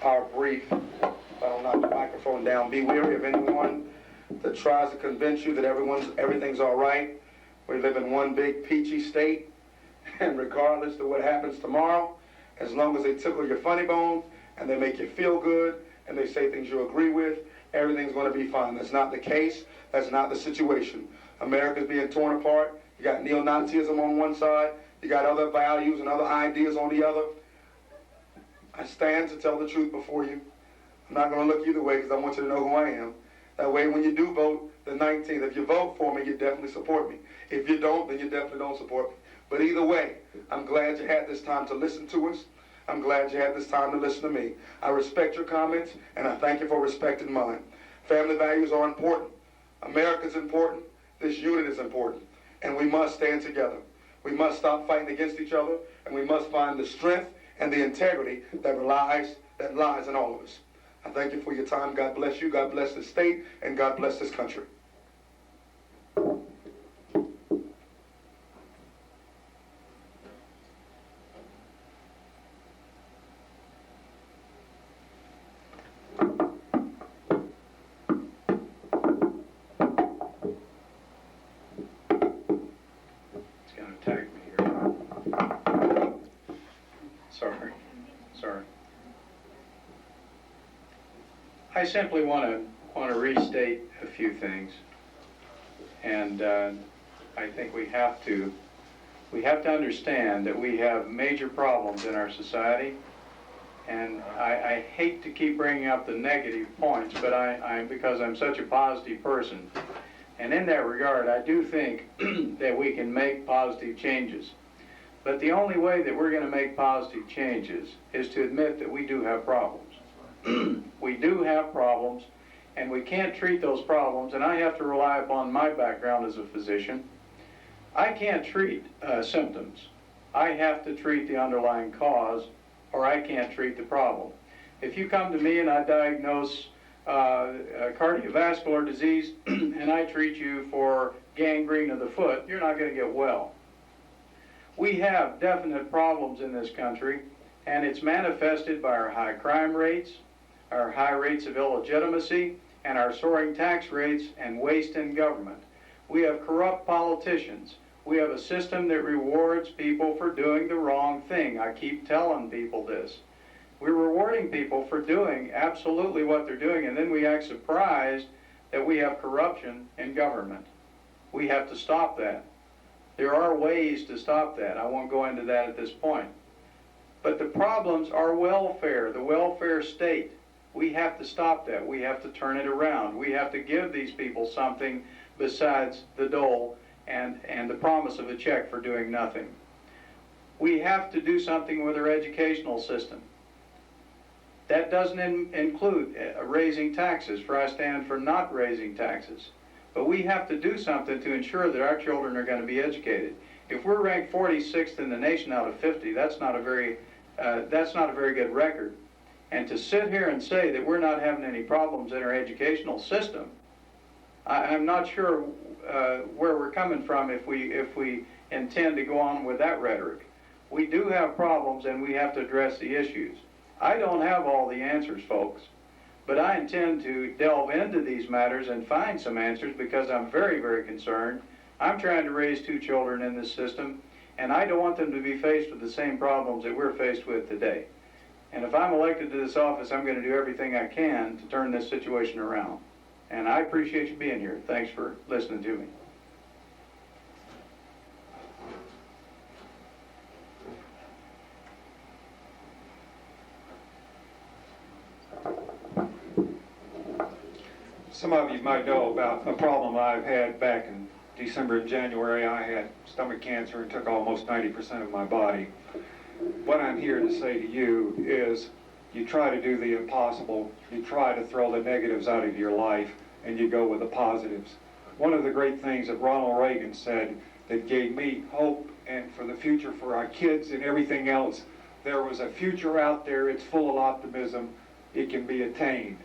are brief. I'll knock the microphone down. Be wary of anyone that tries to convince you that everything's all right. We live in one big peachy state, and regardless of what happens tomorrow, as long as they tickle your funny bone and they make you feel good and they say things you agree with, everything's going to be fine. That's not the case. That's not the situation. America's being torn apart. You got neo-Nazism on one side. You got other values and other ideas on the other. I stand to tell the truth before you. I'm not going to look either way because I want you to know who I am. That way, when you do vote the 19th, if you vote for me, you definitely support me. If you don't, then you definitely don't support me. But either way, I'm glad you had this time to listen to us. I'm glad you had this time to listen to me. I respect your comments, and I thank you for respecting mine. Family values are important. America's important. This unit is important. And we must stand together. We must stop fighting against each other, and we must find the strength and the integrity that lies in all of us. I thank you for your time. God bless you. God bless this state, and God bless this country. I simply want to restate a few things, and I think we have to understand that we have major problems in our society, and I hate to keep bringing up the negative points, but because I'm such a positive person, and in that regard, I do think that we can make positive changes. But the only way that we're going to make positive changes is to admit that we do have problems. We do have problems, and we can't treat those problems, and I have to rely upon my background as a physician. I can't treat symptoms. I have to treat the underlying cause, or I can't treat the problem. If you come to me and I diagnose cardiovascular disease and I treat you for gangrene of the foot, you're not going to get well. We have definite problems in this country, and it's manifested by our high crime rates, our high rates of illegitimacy, and our soaring tax rates and waste in government. We have corrupt politicians. We have a system that rewards people for doing the wrong thing. I keep telling people this. We're rewarding people for doing absolutely what they're doing, and then we act surprised that we have corruption in government. We have to stop that. There are ways to stop that. I won't go into that at this point. But the problems are welfare, the welfare state. We have to stop that. We have to turn it around. We have to give these people something besides the dole and the promise of a check for doing nothing. We have to do something with our educational system. That doesn't include raising taxes, for I stand for not raising taxes. But we have to do something to ensure that our children are going to be educated. If we're ranked 46th in the nation out of 50, that's not a very good record. And to sit here and say that we're not having any problems in our educational system, I'm not sure where we're coming from if we intend to go on with that rhetoric. We do have problems, and we have to address the issues. I don't have all the answers, folks. But I intend to delve into these matters and find some answers because I'm very, very concerned. I'm trying to raise 2 children in this system, and I don't want them to be faced with the same problems that we're faced with today. And if I'm elected to this office, I'm going to do everything I can to turn this situation around. And I appreciate you being here. Thanks for listening to me. Some of you might know about a problem I've had back in December and January. I had stomach cancer and took almost 90% of my body. What I'm here to say to you is you try to do the impossible. You try to throw the negatives out of your life, and you go with the positives. One of the great things that Ronald Reagan said that gave me hope and for the future for our kids and everything else, there was a future out there. It's full of optimism. It can be attained.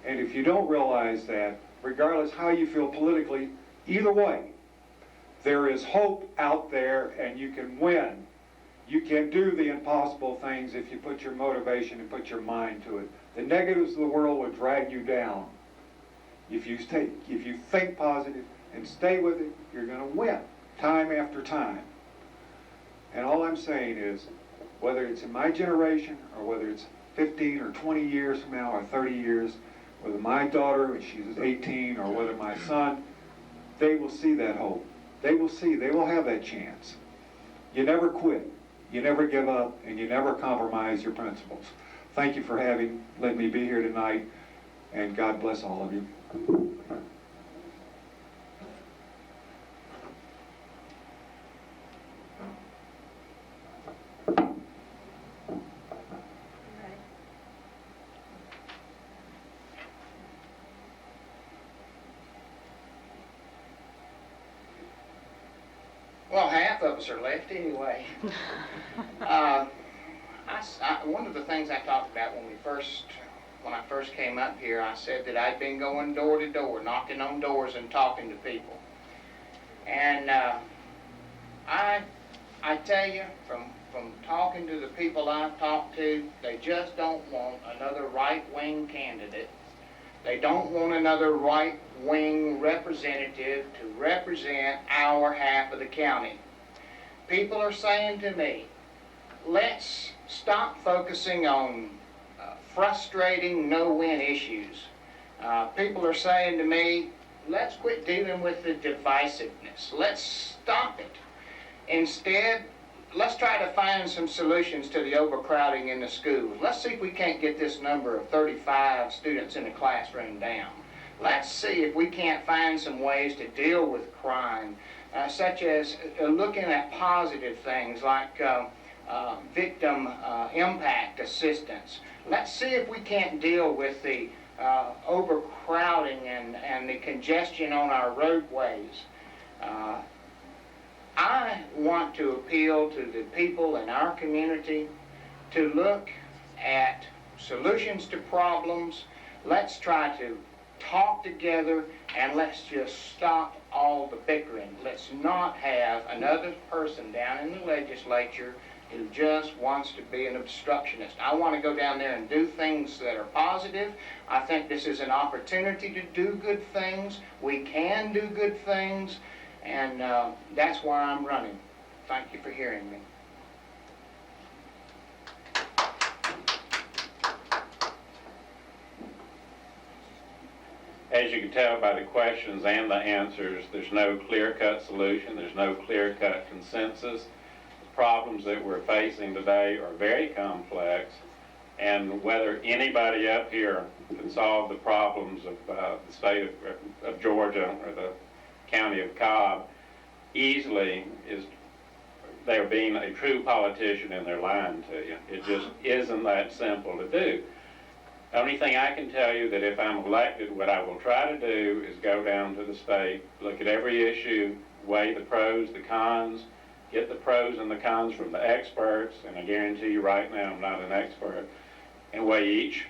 And if you don't realize that, regardless how you feel politically, either way, there is hope out there and you can win. You can do the impossible things if you put your motivation and put your mind to it. The negatives of the world will drag you down. If you think positive and stay with it, you're going to win time after time. And all I'm saying is, whether it's in my generation or whether it's 15 or 20 years from now or 30 years, whether my daughter, when she's 18, or whether my son, they will see that hope. They will have that chance. You never quit, you never give up, and you never compromise your principles. Thank you for letting me be here tonight, and God bless all of you. Well, half of us are left anyway. One of the things I talked about when I first came up here, I said that I'd been going door to door, knocking on doors and talking to people. And I tell you, from talking to the people I've talked to, they just don't want another right-wing candidate. They don't want another right-wing representative to represent our half of the county. People are saying to me, let's stop focusing on frustrating no-win issues. People are saying to me, let's quit dealing with the divisiveness. Let's stop it. Instead, let's try to find some solutions to the overcrowding in the schools. Let's see if we can't get this number of 35 students in a classroom down. Let's see if we can't find some ways to deal with crime, such as looking at positive things like victim impact assistance. Let's see if we can't deal with the overcrowding and the congestion on our roadways. I want to appeal to the people in our community to look at solutions to problems. Let's try to talk together and let's just stop all the bickering. Let's not have another person down in the legislature who just wants to be an obstructionist. I want to go down there and do things that are positive. I think this is an opportunity to do good things. We can do good things, and that's why I'm running. Thank you for hearing me. As you can tell by the questions and the answers, there's no clear-cut solution. There's no clear-cut consensus. The problems that we're facing today are very complex, and whether anybody up here can solve the problems of the state of Georgia or the county of Cobb easily is they're being a true politician and they're lying to you. It just isn't that simple to do. The only thing I can tell you that if I'm elected, what I will try to do is go down to the state, look at every issue, weigh the pros, the cons, get the pros and the cons from the experts, and I guarantee you right now I'm not an expert, and weigh each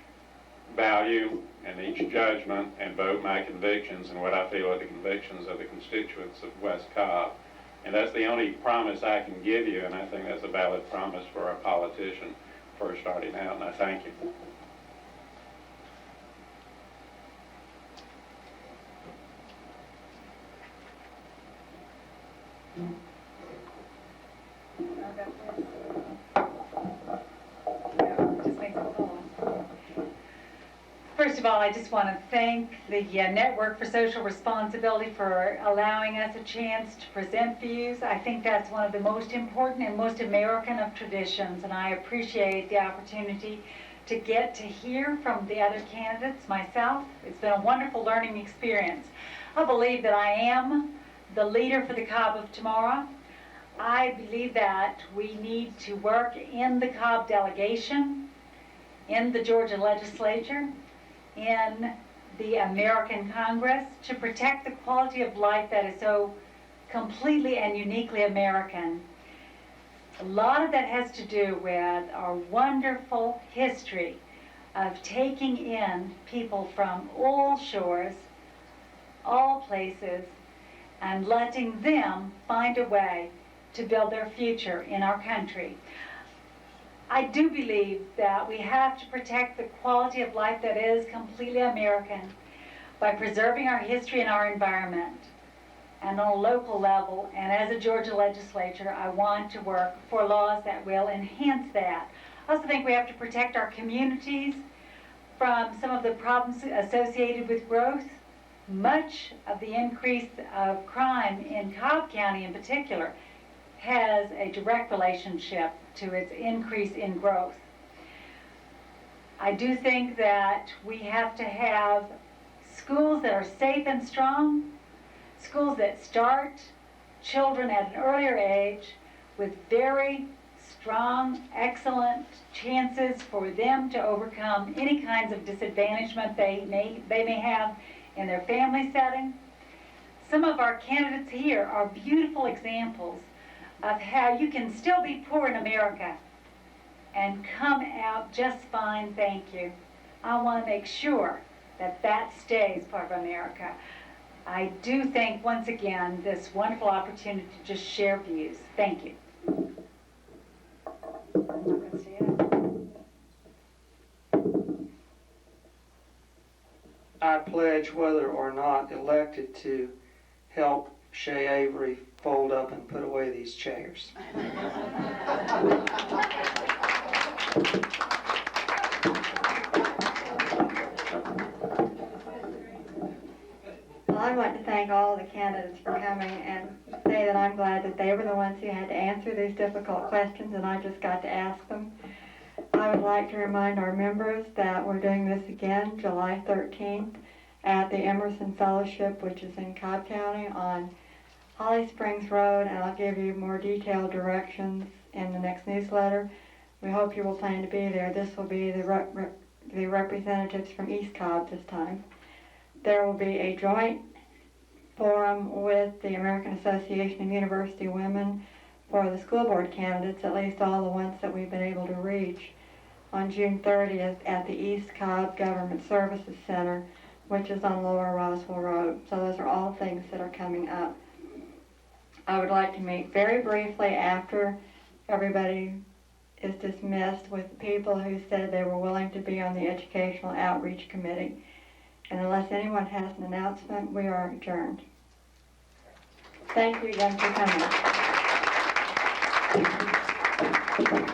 value and each judgment and vote my convictions and what I feel are the convictions of the constituents of West Cobb. And that's the only promise I can give you, and I think that's a valid promise for a politician first starting out, and I thank you. First of all, I just want to thank the Network for Social Responsibility for allowing us a chance to present views. I think that's one of the most important and most American of traditions, and I appreciate the opportunity to get to hear from the other candidates myself. It's been a wonderful learning experience. I believe that I am the leader for the Cobb of tomorrow. I believe that we need to work in the Cobb delegation, in the Georgia legislature, in the American Congress to protect the quality of life that is so completely and uniquely American. A lot of that has to do with our wonderful history of taking in people from all shores, all places, and letting them find a way to build their future in our country. I do believe that we have to protect the quality of life that is completely American by preserving our history and our environment. And on a local level, and as a Georgia legislature, I want to work for laws that will enhance that. I also think we have to protect our communities from some of the problems associated with growth. Much of the increase of crime in Cobb County in particular has a direct relationship to its increase in growth. I do think that we have to have schools that are safe and strong, schools that start children at an earlier age with very strong, excellent chances for them to overcome any kinds of disadvantagement they may have in their family setting. Some of our candidates here are beautiful examples of how you can still be poor in America and come out just fine, thank you. I want to make sure that that stays part of America. I do thank, once again, this wonderful opportunity to just share views. Thank you. I pledge, whether or not elected, to help Shay Avery fold up and put away these chairs. candidates for coming and say that I'm glad that they were the ones who had to answer these difficult questions and I just got to ask them. I would like to remind our members that we're doing this again July 13th at the Emerson Fellowship, which is in Cobb County on Holly Springs Road, and I'll give you more detailed directions in the next newsletter. We hope you will plan to be there. This will be the representatives from East Cobb this time. There will be a joint forum with the American Association of University Women for the school board candidates, at least all the ones that we've been able to reach, on June 30th at the East Cobb Government Services Center, which is on Lower Roswell Road. So those are all things that are coming up. I would like to meet very briefly after everybody is dismissed with the people who said they were willing to be on the Educational Outreach Committee. And unless anyone has an announcement, we are adjourned. Thank you again for coming.